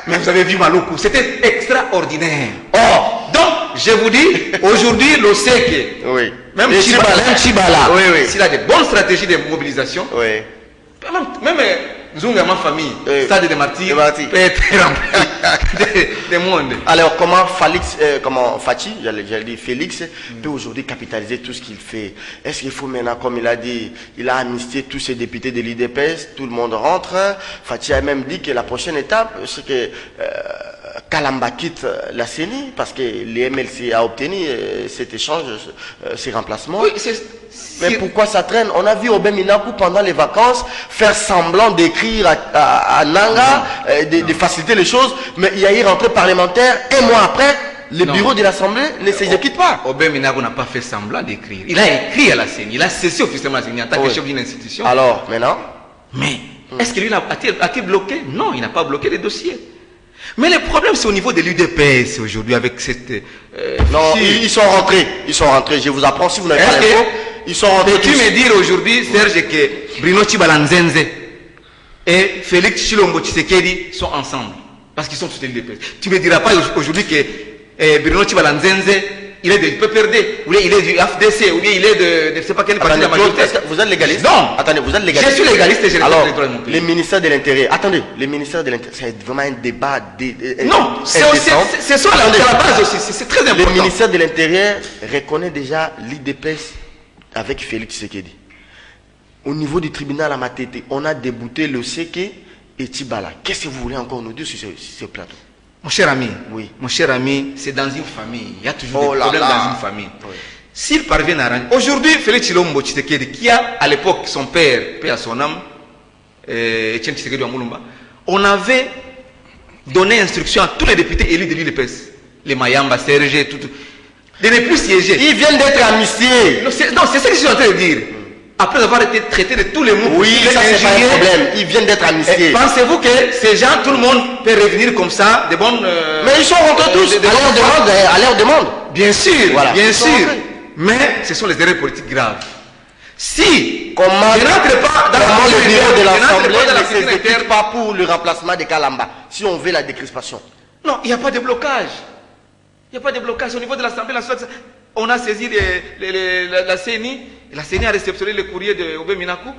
Mais vous avez vu Maluku, c'était extraordinaire. Oh, donc je vous dis, aujourd'hui, l'OSEC, oui. même Tchibala, oui. s'il a de bonnes stratégies de mobilisation, oui. même Zunga, ma famille, Stade de Martyrs, peut être rempli de monde. Alors, comment Fachi, j'allais dire Félix, peut aujourd'hui capitaliser tout ce qu'il fait? Est-ce qu'il faut maintenant, comme il a dit, il a amnistié tous ses députés de l'IDPS, tout le monde rentre. Fachi a même dit que la prochaine étape, c'est que Kalamba quitte la CENI, parce que les MLC a obtenu cet échange, ces remplacements. Oui, mais pourquoi ça traîne? On a vu Obem Minaku pendant les vacances faire semblant d'écrire à Nanga, de faciliter les choses, mais il y a eu rentrée parlementaire, 1 mois après, le bureau de l'Assemblée ne s'exécute pas. Obem Minaku n'a pas fait semblant d'écrire. Il a écrit à la CENI, il a cessé officiellement la CENI en tant que chef d'une institution. Alors, maintenant? Mais, est-ce que lui a-t-il bloqué? Non, il n'a pas bloqué les dossiers. Mais le problème, c'est au niveau de l'UDPS aujourd'hui avec cette... non, ils sont rentrés. Ils sont rentrés. Je vous apprends si vous n'avez pas l'info. Ils sont rentrés. Peux-tu me dire aujourd'hui, Serge, que Bruno Tshibala Nzenze et Félix Tshilombo Tshisekedi sont ensemble? Parce qu'ils sont tous les l'UDPS. Tu ne me diras pas aujourd'hui que Bruno Tshibala Nzenze, il est du PPRD, ou bien il est du FDC, ou bien il est de je ne sais pas quel parti de la majorité. Vous êtes légaliste? Non. Attendez, vous êtes légaliste? Je suis légaliste et je alors, respecte les droits de mon pays. Les ministères de l'Intérieur, attendez, les ministères de l'Intérieur, c'est vraiment un débat. Non, c'est ça la base aussi, c'est très important. Le ministère de l'Intérieur reconnaît déjà l'IDPS avec Félix Tshisekedi. Au niveau du tribunal à Matete, on a débouté le Seke et Tchibala. Qu'est-ce que vous voulez encore nous dire sur ce plateau? Mon cher ami, oui. Mon cher ami, c'est dans une famille. Il y a toujours des problèmes dans une famille. Oui. S'il parvient à arranger... Aujourd'hui, Félix Tshilombo Tshisekedi, qui a à l'époque son père, paix à son âme, Etienne Tshisekedi Wamulumba, on avait donné instruction à tous les députés élus de l'UDPS, les Mayamba, Serge, tout, de ne plus siéger. Ils viennent d'être amnistiés. Non, c'est ce que je suis en train de dire. Après avoir été traités de tous les mots. Oui, ça c'est pas un problème. Ils viennent d'être amnistiés. Pensez-vous que ces gens, tout le monde peut revenir comme ça, des bonnes... mais ils sont rentrés tous à leur demande. Bien sûr, voilà, bien sûr. Mais ce sont les erreurs politiques graves. Si comment je n'entre pas dans le bureau de l'Assemblée ne s'exécute pas pour le remplacement de Kalamba, si on veut la décrispation. Non, il n'y a pas de blocage. Il n'y a pas de blocage. Au niveau de l'Assemblée nationale, on a saisi la CENI. Et la CENI a réceptionné le courrier de Obé Minakou.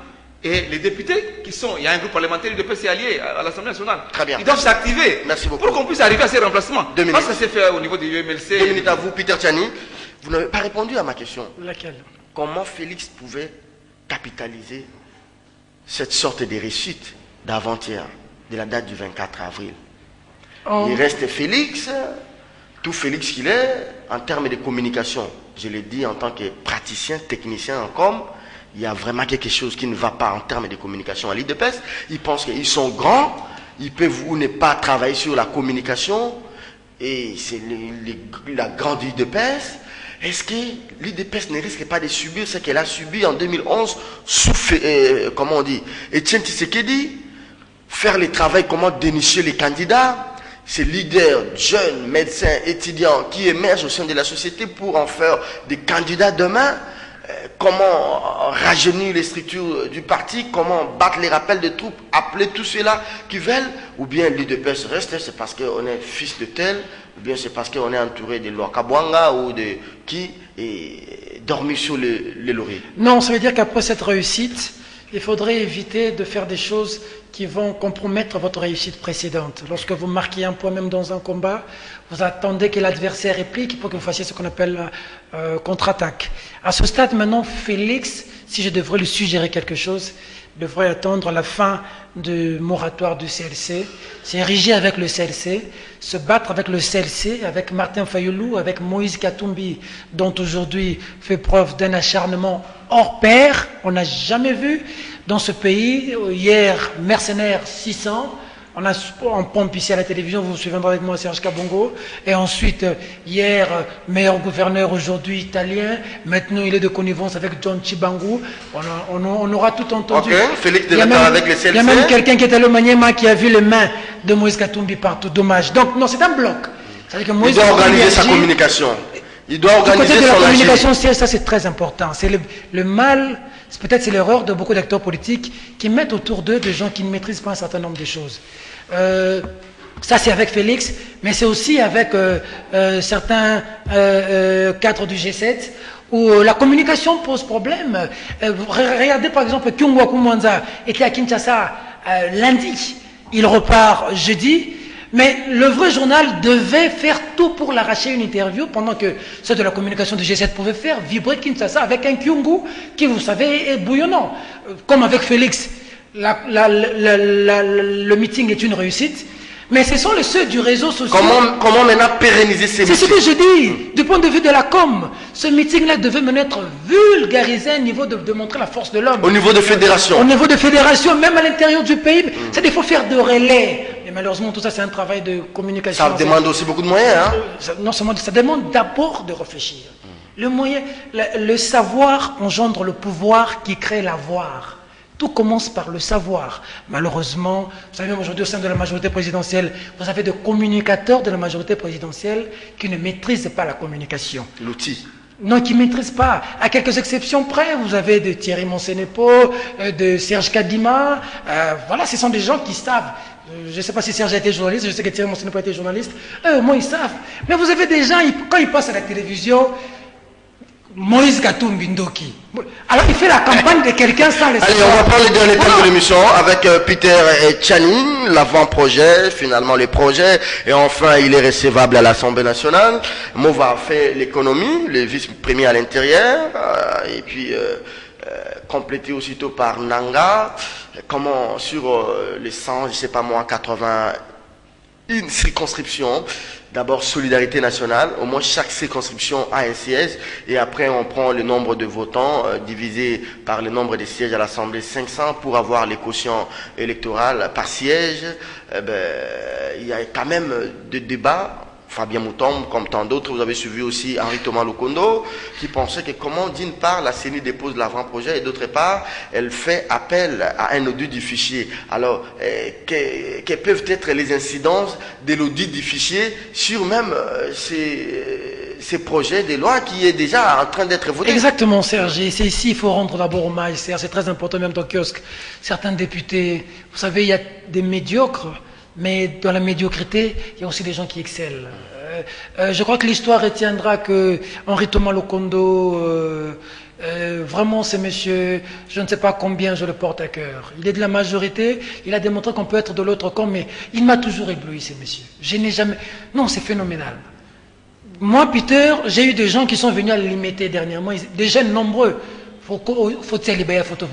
Et les députés qui sont, il y a un groupe parlementaire de PC allié à l'Assemblée nationale. Très bien. Ils doivent s'activer. Merci beaucoup. Pour qu'on puisse arriver à ces remplacements. 2 minutes. Parce que ça s'est fait au niveau du UMLC. 2 minutes à vous, Peter Tchani. Vous n'avez pas répondu à ma question. Laquelle? Comment Félix pouvait capitaliser cette sorte de réussite d'avant-hier, de la date du 24 avril? Il reste Félix, tout Félix qu'il est, en termes de communication. Je l'ai dit en tant que praticien, technicien en com, il y a vraiment quelque chose qui ne va pas en termes de communication à l'IDPS. Ils pensent qu'ils sont grands, ils peuvent ou ne pas travailler sur la communication, et c'est la grande IDPS. Est-ce que l'IDPS ne risque pas de subir ce qu'elle a subi en 2011 sous, comment on dit, Etienne Tshisekedi, faire le travail, comment dénicher les candidats, ces leaders, jeunes, médecins, étudiants qui émergent au sein de la société pour en faire des candidats demain? Comment rajeunir les structures du parti, comment battre les rappels de troupes, appeler tous ceux-là qui veulent, ou bien l'IDPS reste, c'est parce qu'on est fils de tel, ou bien c'est parce qu'on est entouré de Loakabwanga ou de qui, et dormi sur les lauriers. Non, ça veut dire qu'après cette réussite, il faudrait éviter de faire des choses qui vont compromettre votre réussite précédente. Lorsque vous marquez un point même dans un combat, vous attendez que l'adversaire réplique pour que vous fassiez ce qu'on appelle contre-attaque. À ce stade maintenant, Félix, si je devrais lui suggérer quelque chose, devrait attendre la fin du moratoire du CLC, s'ériger avec le CLC, se battre avec le CLC, avec Martin Fayoulou, avec Moïse Katumbi, dont aujourd'hui fait preuve d'un acharnement hors pair, on n'a jamais vu dans ce pays. Hier, mercenaires 600, on pompe ici à la télévision, vous vous souviendrez avec moi, Serge Kabongo, et ensuite, hier, meilleur gouverneur, aujourd'hui italien, maintenant il est de connivence avec John Chibangu, on aura tout entendu. Ok, Félix de l'accord avec le CLC. Il y a même quelqu'un qui était le Maniema qui a vu les mains de Moïse Katumbi partout, dommage. Donc, non, c'est un bloc. Que Moïse il doit organiser sa communication. Il doit organiser du côté de la son communication, ça c'est très important. C'est le mal, peut-être c'est l'erreur de beaucoup d'acteurs politiques qui mettent autour d'eux des gens qui ne maîtrisent pas un certain nombre de choses. Ça c'est avec Félix, mais c'est aussi avec certains cadres du G7 où la communication pose problème. Regardez par exemple Kyungwa Kumwanza était à Kinshasa lundi, il repart jeudi. Mais le vrai journal devait faire tout pour l'arracher une interview pendant que ceux de la communication du G7 pouvaient faire vibrer Kinshasa avec un Kyungu qui, vous savez, est bouillonnant. Comme avec Félix, le meeting est une réussite. Mais ce sont ceux du réseau social. Comment maintenant pérenniser ces meetings? C'est ce que je dis. Du point de vue de la com, ce meeting-là devait maintenant être vulgarisé à un niveau de montrer la force de l'homme. Au niveau de fédération. Au niveau de fédération, même à l'intérieur du pays. C'est-à-dire qu'il faut faire de relais. Mais malheureusement, tout ça, c'est un travail de communication. Ça demande aussi beaucoup de moyens. Hein? Non seulement, ça demande d'abord de réfléchir. Le moyen, le savoir engendre le pouvoir qui crée l'avoir. Tout commence par le savoir. Malheureusement, vous savez, aujourd'hui, au sein de la majorité présidentielle, vous avez des communicateurs de la majorité présidentielle qui ne maîtrisent pas la communication. L'outil. Non, qui ne maîtrisent pas. À quelques exceptions près, vous avez de Thierry Monsenepo, de Serge Kadima. Voilà, ce sont des gens qui savent. Je ne sais pas si Serge a été journaliste, je sais que Thierry Monsenepo a été journaliste. Eux, au moins, ils savent. Mais vous avez des gens, quand ils passent à la télévision, Moïse Katumbi Ndoki. Alors il fait la campagne de quelqu'un sans les Allez, on va prendre le dernier thème de l'émission avec Peter Tchani, l'avant-projet, finalement les projets, et enfin il est recevable à l'Assemblée nationale. Mova fait l'économie, le vice-premier à l'intérieur, et puis complété aussitôt par Nanga. Comment sur les 100, je sais pas moi, 80, une circonscription. D'abord, solidarité nationale. Au moins, chaque circonscription a un siège. Et après, on prend le nombre de votants divisé par le nombre de sièges à l'Assemblée, 500, pour avoir les quotients électoraux par siège. Il y a quand même des débats. Fabien Moutombe, comme tant d'autres, vous avez suivi aussi Henri Thomas Lokondo, qui pensait que comment, d'une part, la CENI dépose l'avant-projet, et d'autre part, elle fait appel à un audit du fichier. Alors, quelles peuvent être les incidences de l'audit du fichier sur même ces projets de loi qui est déjà en train d'être voté? Exactement, Serge. Et c'est ici, il faut rendre d'abord hommage, Serge. C'est très important, même dans le kiosque. Certains députés, vous savez, il y a des médiocres Mais dans la médiocrité, il y a aussi des gens qui excellent. Je crois que l'histoire retiendra que Henri Thomas Lokondo, vraiment ce monsieur, je ne sais pas combien je le porte à cœur. Il est de la majorité, il a démontré qu'on peut être de l'autre camp, mais il m'a toujours ébloui ce monsieur. Je n'ai jamais... Non, c'est phénoménal. Moi, Peter, j'ai eu des gens qui sont venus à l'imiter dernièrement, des jeunes nombreux. Faut-il libérer photo.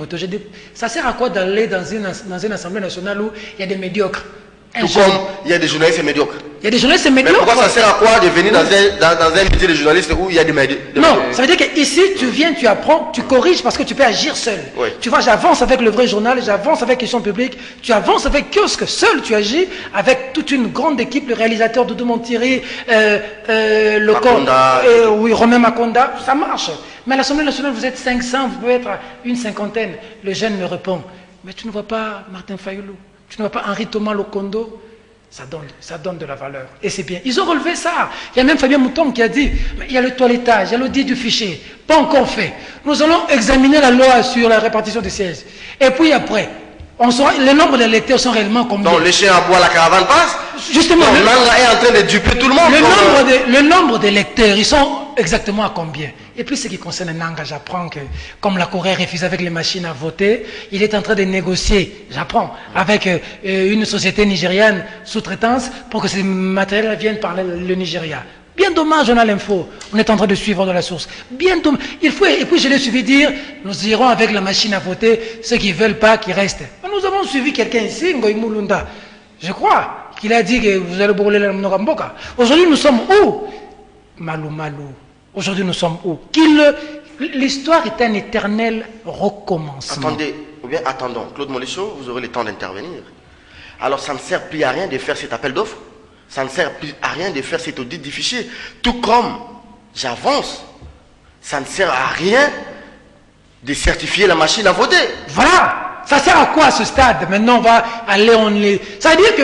Ça sert à quoi d'aller dans une assemblée nationale où il y a des médiocres? Tout comme il y a des journalistes médiocres. Il y a des journalistes médiocres. Mais pourquoi ça sert à quoi de venir dans un métier de journaliste où il y a des médiocres? Non, ça veut dire qu'ici, tu viens, tu apprends, tu corriges parce que tu peux agir seul. Oui. Tu vois, j'avance avec le vrai journal, j'avance avec Question Publique, tu avances avec Kiosque, seul tu agis, avec toute une grande équipe, le réalisateur Doudou Montieri, oui, Romain Makonda, ça marche. Mais à l'Assemblée nationale, vous êtes 500, vous pouvez être une cinquantaine. Le jeune me répond, mais tu ne vois pas Martin Fayoulou, tu ne vois pas Henri Thomas Lokondo? Ça donne de la valeur. Et c'est bien. Ils ont relevé ça. Il y a même Fabien Mouton qui a dit, mais il y a le toilettage, il y a l'audit du fichier. Pas encore fait. Nous allons examiner la loi sur la répartition des sièges. Et puis après, le nombre d'électeurs sont réellement combien? Donc les chiens à bois, la caravane passe. Justement. Donc Nanga est en train de duper tout le monde. Le nombre d'électeurs, ils sont exactement à combien? Et puis ce qui concerne Nanga, j'apprends que comme la Corée refuse avec les machines à voter, il est en train de négocier, j'apprends, avec une société nigériane sous-traitance pour que ces matériels viennent par le Nigeria. Bien dommage, on a l'info. On est en train de suivre de la source. Bien dommage. Et puis je l'ai suivi dire, nous irons avec la machine à voter, ceux qui ne veulent pas, qui restent. Nous avons suivi quelqu'un ici, Ngoï Mulunda. Je crois qu'il a dit que vous allez brûler la Mnogamboka. Aujourd'hui, nous sommes où? Malou. Aujourd'hui, nous sommes où? L'histoire est un éternel recommencement. Attendez, ou bien attendons. Claude Molécho, vous aurez le temps d'intervenir. Alors, ça ne sert plus à rien de faire cet appel d'offres. Ça ne sert plus à rien de faire cet audit du fichier. Tout comme, j'avance, ça ne sert à rien de certifier la machine à voter. Voilà. Ça sert à quoi à ce stade? Maintenant, on va aller, Ça veut dire que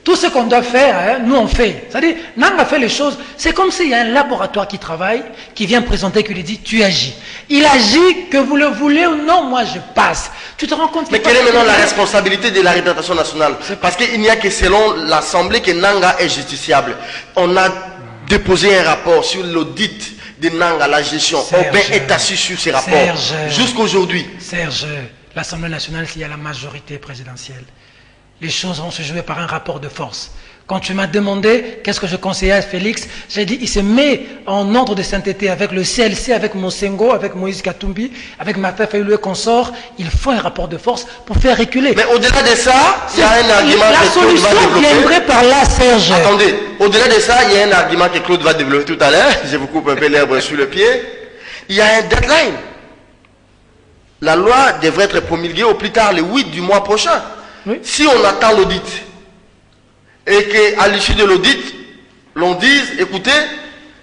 tout ce qu'on doit faire, nous on fait. C'est-à-dire, Nanga fait les choses. C'est comme s'il y a un laboratoire qui travaille, qui vient présenter, qui lui dit, tu agis. Il agit, que vous le voulez ou non, moi je passe. Tu te rends compte? Mais quelle est maintenant la responsabilité de la représentation nationale? Parce qu'il n'y a que selon l'Assemblée que Nanga est justiciable. On a déposé un rapport sur l'audit de Nanga, la gestion. Aubin est assis sur ces rapports. Jusqu'aujourd'hui. Serge, l'Assemblée nationale, s'il y a la majorité présidentielle, les choses vont se jouer par un rapport de force. Quand tu m'as demandé qu'est-ce que je conseillais à Félix, j'ai dit il se met en ordre de sainteté avec le CLC, avec Mosengo, avec Moïse Katumbi, avec Martin Fayoulou et consort. Il faut un rapport de force pour faire reculer. Mais au-delà de ça, il y a un argument la que Claude va solution développer. viendrait par là, Serge. Attendez, au-delà de ça, il y a un argument que Claude va développer tout à l'heure. Je vous coupe un peu l'herbe sur le pied. Il y a un deadline. La loi devrait être promulguée au plus tard le 8 du mois prochain. Oui. Si on attend l'audit et qu'à l'issue de l'audit, l'on dise, écoutez,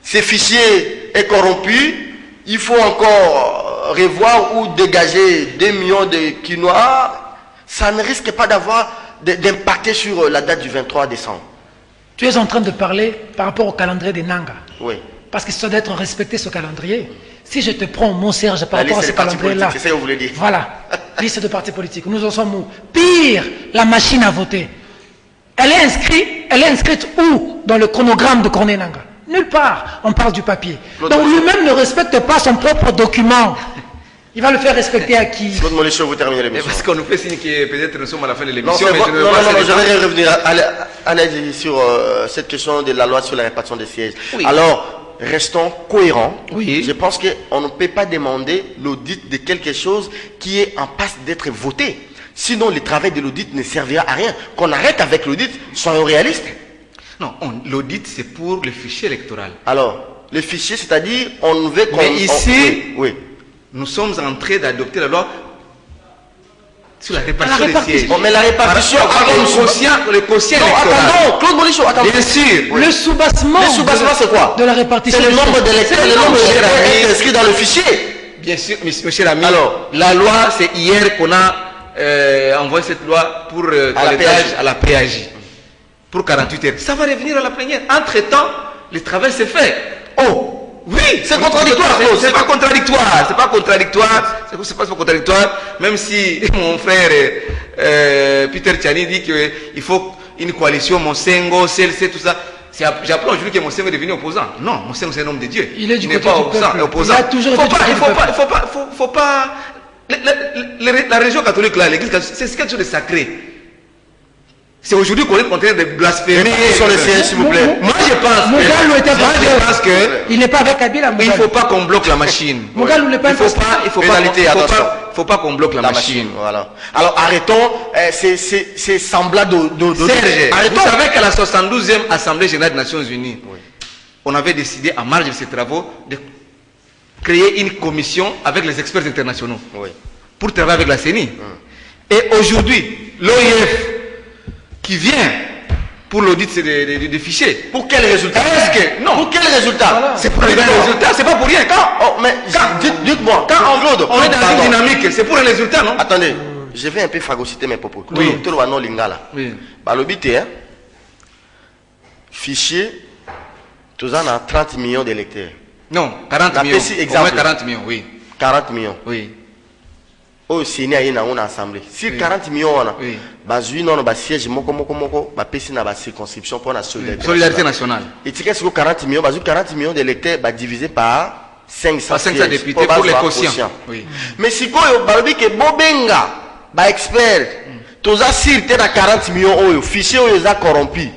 ce fichier est corrompu, il faut encore revoir ou dégager 2 millions de quinoa, ça ne risque pas d'impacter sur la date du 23 décembre. Tu es en train de parler par rapport au calendrier des Nanga. Oui. Parce que ça doit être respecté ce calendrier. Si je te prends mon Serge par rapport à ce calendrier-là. C'est ça que vous voulez dire. Voilà. Liste de partis politiques. Nous en sommes où? Pire, la machine à voter. Elle est inscrite où? Dans le chronogramme de Corneille Nanga. Nulle part. On parle du papier. Donc lui-même ne respecte pas son propre document. Il va le faire respecter à qui? Claude Molécho, vous terminez l'émission. Parce qu'on nous fait signe que peut-être nous sommes à la fin de l'émission. Non, je vais revenir sur cette question de la loi sur la répartition des sièges. Oui. Alors, restons cohérents. Oui. Je pense qu'on ne peut pas demander l'audit de quelque chose qui est en passe d'être voté. Sinon, le travail de l'audit ne servira à rien. Qu'on arrête avec l'audit, soyons réalistes. Non, l'audit, c'est pour le fichier électoral. Alors, le fichier, c'est-à-dire, on veut qu'on... Mais ici, oui. Nous sommes en train d'adopter la loi sur la répartition des sièges. Mais la répartition... Le quotient électoral. Attendons, Claude Molécho, attendons. Bien sûr. Oui. Le soubassement c'est quoi? De la répartition. C'est le nombre d'électeurs, le nombre d'électeurs inscrits dans le fichier. Bien sûr, monsieur l'ami. Alors, la loi, c'est hier qu'on a envoyé cette loi pour à la PAJ. Pour 48 heures. Ça va revenir à la plénière. Entre-temps, le travail s'est fait. Oh! Oui, c'est contradictoire. C'est pas contradictoire. C'est pas contradictoire. C'est pas contradictoire. Même si mon frère Peter Tchani dit qu'il faut une coalition, Monsengo, CLC, tout ça. J'apprends aujourd'hui que Monsengo est devenu opposant. Non, Monsengo c'est un homme de Dieu. Il est du côté pas du peuple. opposant. Il a toujours été du côté du peuple. Faut pas. La religion catholique là, l'église catholique, c'est quelque chose de sacré. C'est aujourd'hui qu'on est en train de blasphémer. Sur le siège, s'il vous plaît. Moi je pense que il n'est pas avec Kabila. il ne faut pas qu'on bloque la machine. Mogalou n'est pas Il faut pas qu'on bloque la machine. Voilà. Alors arrêtons ces semblats de Serge, arrêtons. vous savez qu'à la 72e Assemblée générale des Nations Unies, on avait décidé, à marge de ces travaux, de créer une commission avec les experts internationaux pour travailler avec la CENI. Et aujourd'hui, l'OIF qui vient pour l'audit des fichiers. Pour quel résultat? Non. Pour quel résultat? Voilà. C'est pour les résultats, c'est pas pour rien. Dites-moi, quand Claude, on est dans une dynamique, c'est pour un résultat, non? Attendez, je vais un peu phagocyter mes propos. Oui. Tout le monde lingala. Oui. Balobité, hein? Fichier, tous en a 30 millions d'électeurs. Non, 40 millions. Au moins 40 millions, oui. 40 millions. Oui. Oh, c'est né dans une assemblée. Si 40 millions, on a, Oui. bazui non, ba siège moko, ba pesi na ba circonscription pour la Solidarité nationale. Et tu sais que 40 millions, bazui 40 millions d'électeurs, ba divisé par 500 Par 500 députés pour les quotients. Oui. Mais si quoi, balobi que bobenga, ba expert, tous a sirté na 40 millions, oh, fichier, oh, ils a corrompu,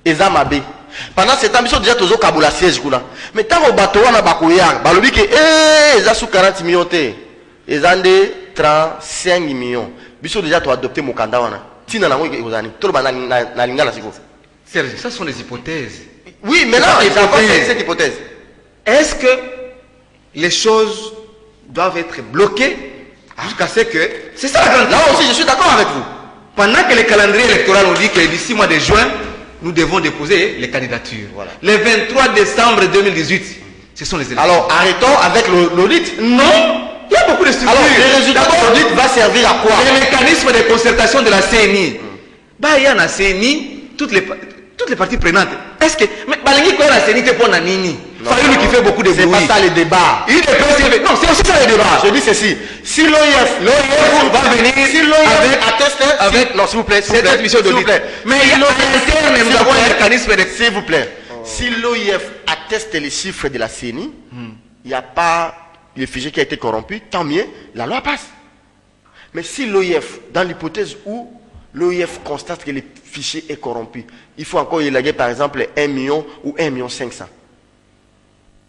ils a mabé. Pendant ce temps, ils sont déjà tous au Kaboula siège, mais tant au bateau, on a bakouyar, balobi que, ils a sous 40 millions, ils ont des 35 millions. Biso déjà tu as adopté mon candidat wana. Tina nango ekozani. Tout le monde na lingala siko. Serge, ça sont des hypothèses. Oui, mais là, ils ont fait cette hypothèse. Est-ce que les choses doivent être bloquées jusqu'à ce que... C'est ça la grande Là aussi, je suis d'accord avec vous. Pendant que le calendrier électoral nous dit que d'ici mois de juin, nous devons déposer les candidatures. Voilà. Le 23 décembre 2018, ce sont les élections. Alors, arrêtons avec l'audit. Non, il y a beaucoup de structures. Alors, le résultat de l'audit va servir à quoi? Le mécanisme de concertation de la CNI. Bah, il y a la CNI, toutes les parties prenantes. Est-ce que... Mais Balingi, quoi, la CNI, c'est pour Nanini. Lui qui fait beaucoup de bruit. C'est pas ça le débat. Il est non, c'est aussi ça le débat. Je dis ceci. Si l'OIF va venir si l'OIF atteste avec... Non, s'il vous plaît, cette admission d'audit. Mais il y a à l'interne, nous avons un mécanisme de... S'il vous plaît. Si l'OIF atteste les chiffres de la CNI, il n'y a pas le fichier qui a été corrompu, tant mieux, la loi passe. Mais si l'OIF, dans l'hypothèse où l'OIF constate que le fichier est corrompu, il faut encore élaguer par exemple 1 million ou 1,5 million.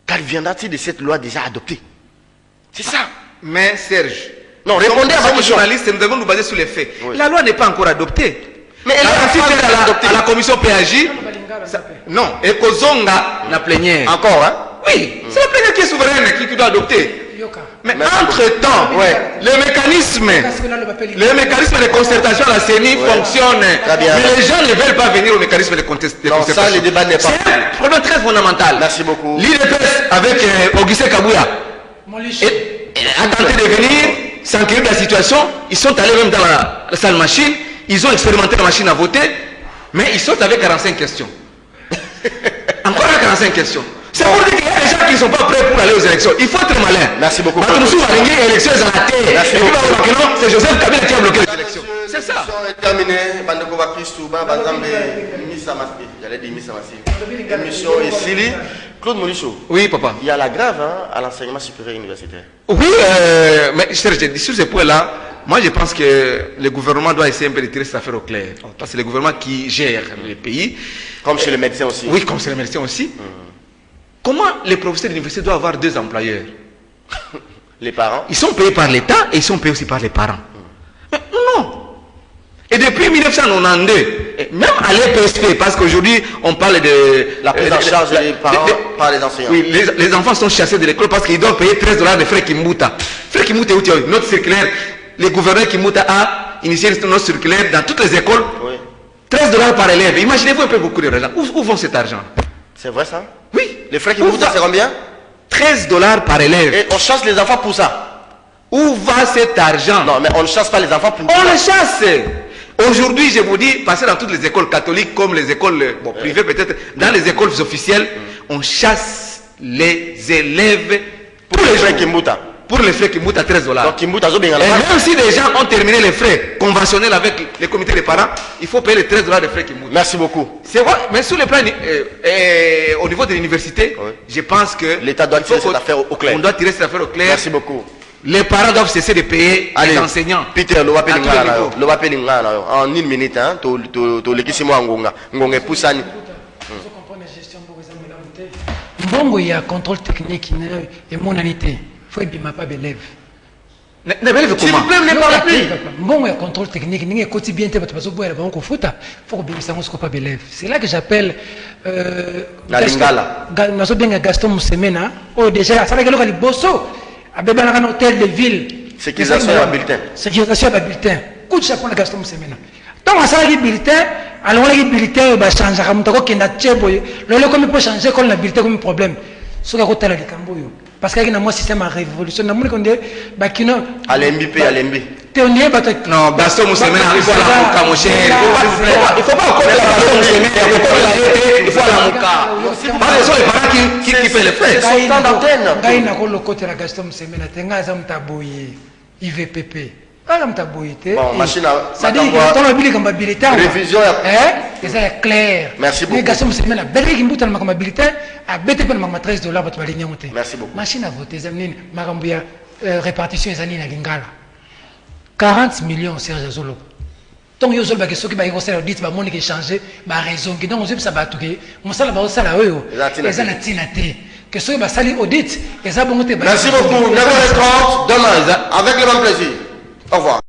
Qu'adviendra-t-il de cette loi déjà adoptée? C'est ça. Mais Serge, non, répondez à votre question. Journaliste, nous devons nous baser sur les faits. Oui. La loi n'est pas encore adoptée. Mais elle est adoptée à la commission PAJ. Non, et Kozonga la plénière. Encore, hein? Oui, c'est la plénière qui est souveraine qui doit adopter. Mais entre-temps, le mécanisme de concertation à la CENI fonctionne. Mais les gens ne veulent pas venir au mécanisme de concertation. Non, ça, le débat n'est pas. C'est un problème très fondamental. Merci beaucoup. L'IDPS avec Augustin Kabouya a tenté de venir s'enquérir de la situation. Ils sont allés même dans la salle machine. Ils ont expérimenté la machine à voter. Mais ils sortent avec 45 questions. Encore avec 45 questions. C'est pour dire qu'il y a des gens qui ne sont pas prêts pour aller aux élections. Il faut être malin. Merci beaucoup. C'est Joseph Kabila qui a bloqué les élections. C'est ça. Terminé. J'allais dire Missa Massi. Émission et Sili. Claude Molichou. Oui, papa. Il y a la grave à l'enseignement supérieur universitaire. Oui, mais sur ce point-là, moi je pense que le gouvernement doit essayer un peu de tirer cette affaire au clair. Parce que c'est le gouvernement qui gère le pays. Comme chez les médecins aussi. Oui, comme chez les médecins aussi. Comment les professeurs d'université doivent avoir 2 employeurs? Les parents? Ils sont payés par l'État et ils sont payés aussi par les parents. Mais non. Et depuis 1992, même à l'EPSP, parce qu'aujourd'hui on parle de la prise en charge des parents par les enseignants. Oui, les enfants sont chassés de l'école parce qu'ils doivent payer $13 de frais Kimbuta. Frais Kimbuta est où? Notre circulaire, le gouverneur Kimbuta a initié notre circulaire dans toutes les écoles. Oui. $13 par élève. Imaginez-vous un peu beaucoup d'argent. Où vont cet argent? C'est vrai ça? Oui. Les frais Kimbuta, c'est combien? $13 par élève. Et on chasse les enfants pour ça. Où va cet argent? Non, mais on ne chasse pas les enfants pour ça. On les chasse. Aujourd'hui, je vous dis, passez dans toutes les écoles catholiques comme les écoles privées peut-être, dans les écoles officielles, on chasse les élèves pour les frais Kimbuta. pour les frais Kimbuta 13 $. Donc Kimbuta zo benga. Et même si les gens ont terminé les frais conventionnels avec les comités des parents, il faut payer les 13 $ de frais Kimbuta. Merci beaucoup. C'est vrai, mais sur le plan au niveau de l'université, je pense que l'État doit tirer cette affaire au clair. On doit tirer cette affaire au clair. Merci beaucoup. Les parents doivent cesser de payer les enseignants. Peter, le va payer en une minute, hein, to lekisimo ngonga, ngonga poussani. Mbongo ya contrôle technique et monanité. Faut bima pas d'élèves. S'il vous plaît, ne parlez plus. Mbongo ya contrôle technique, ninge koti bien te bato boya ba ko futa. Faut que bima sango pas d'élèves. C'est là que j'appelle la lingala. Naso bien Gaston Musemena, oh déjà ça va que le bosso. Abeba na un hôtel de ville. Sécurisation à bulletin. Sécurisation à bulletin. Coup de chapeau à Gaston Musemena. Donc ça les bulletins, alors les bulletins va changer comme tako kenda tchebo. Le comme peut changer comme la bulletin comme problème. Ce que côté la likamboyo. Parce qu'il y a un système à révolution. Na moni konde bakino Alembi. Te on est bato. Non, Gaston Musemena il faut la mon cher. Il faut pas encore la Gaston Musemena, il faut la moka. Pas les parents qui fait les frais. Son temps d'antenne. Ngai na ko le côté la Gaston Musemena tenga za mtaboye IVPP. Bon, machine à... Ça dit que révision. C'est clair. Merci beaucoup. $13 Merci beaucoup. Machine à voter, répartition des Lingala. 40 millions, Serge Zolo. Donc, il y a des gens qui ont dit que qui changé, raison. Donc, on ça va tout. On s'en va au salaire. Merci beaucoup. 9h30, demain, avec le même plaisir. Au revoir.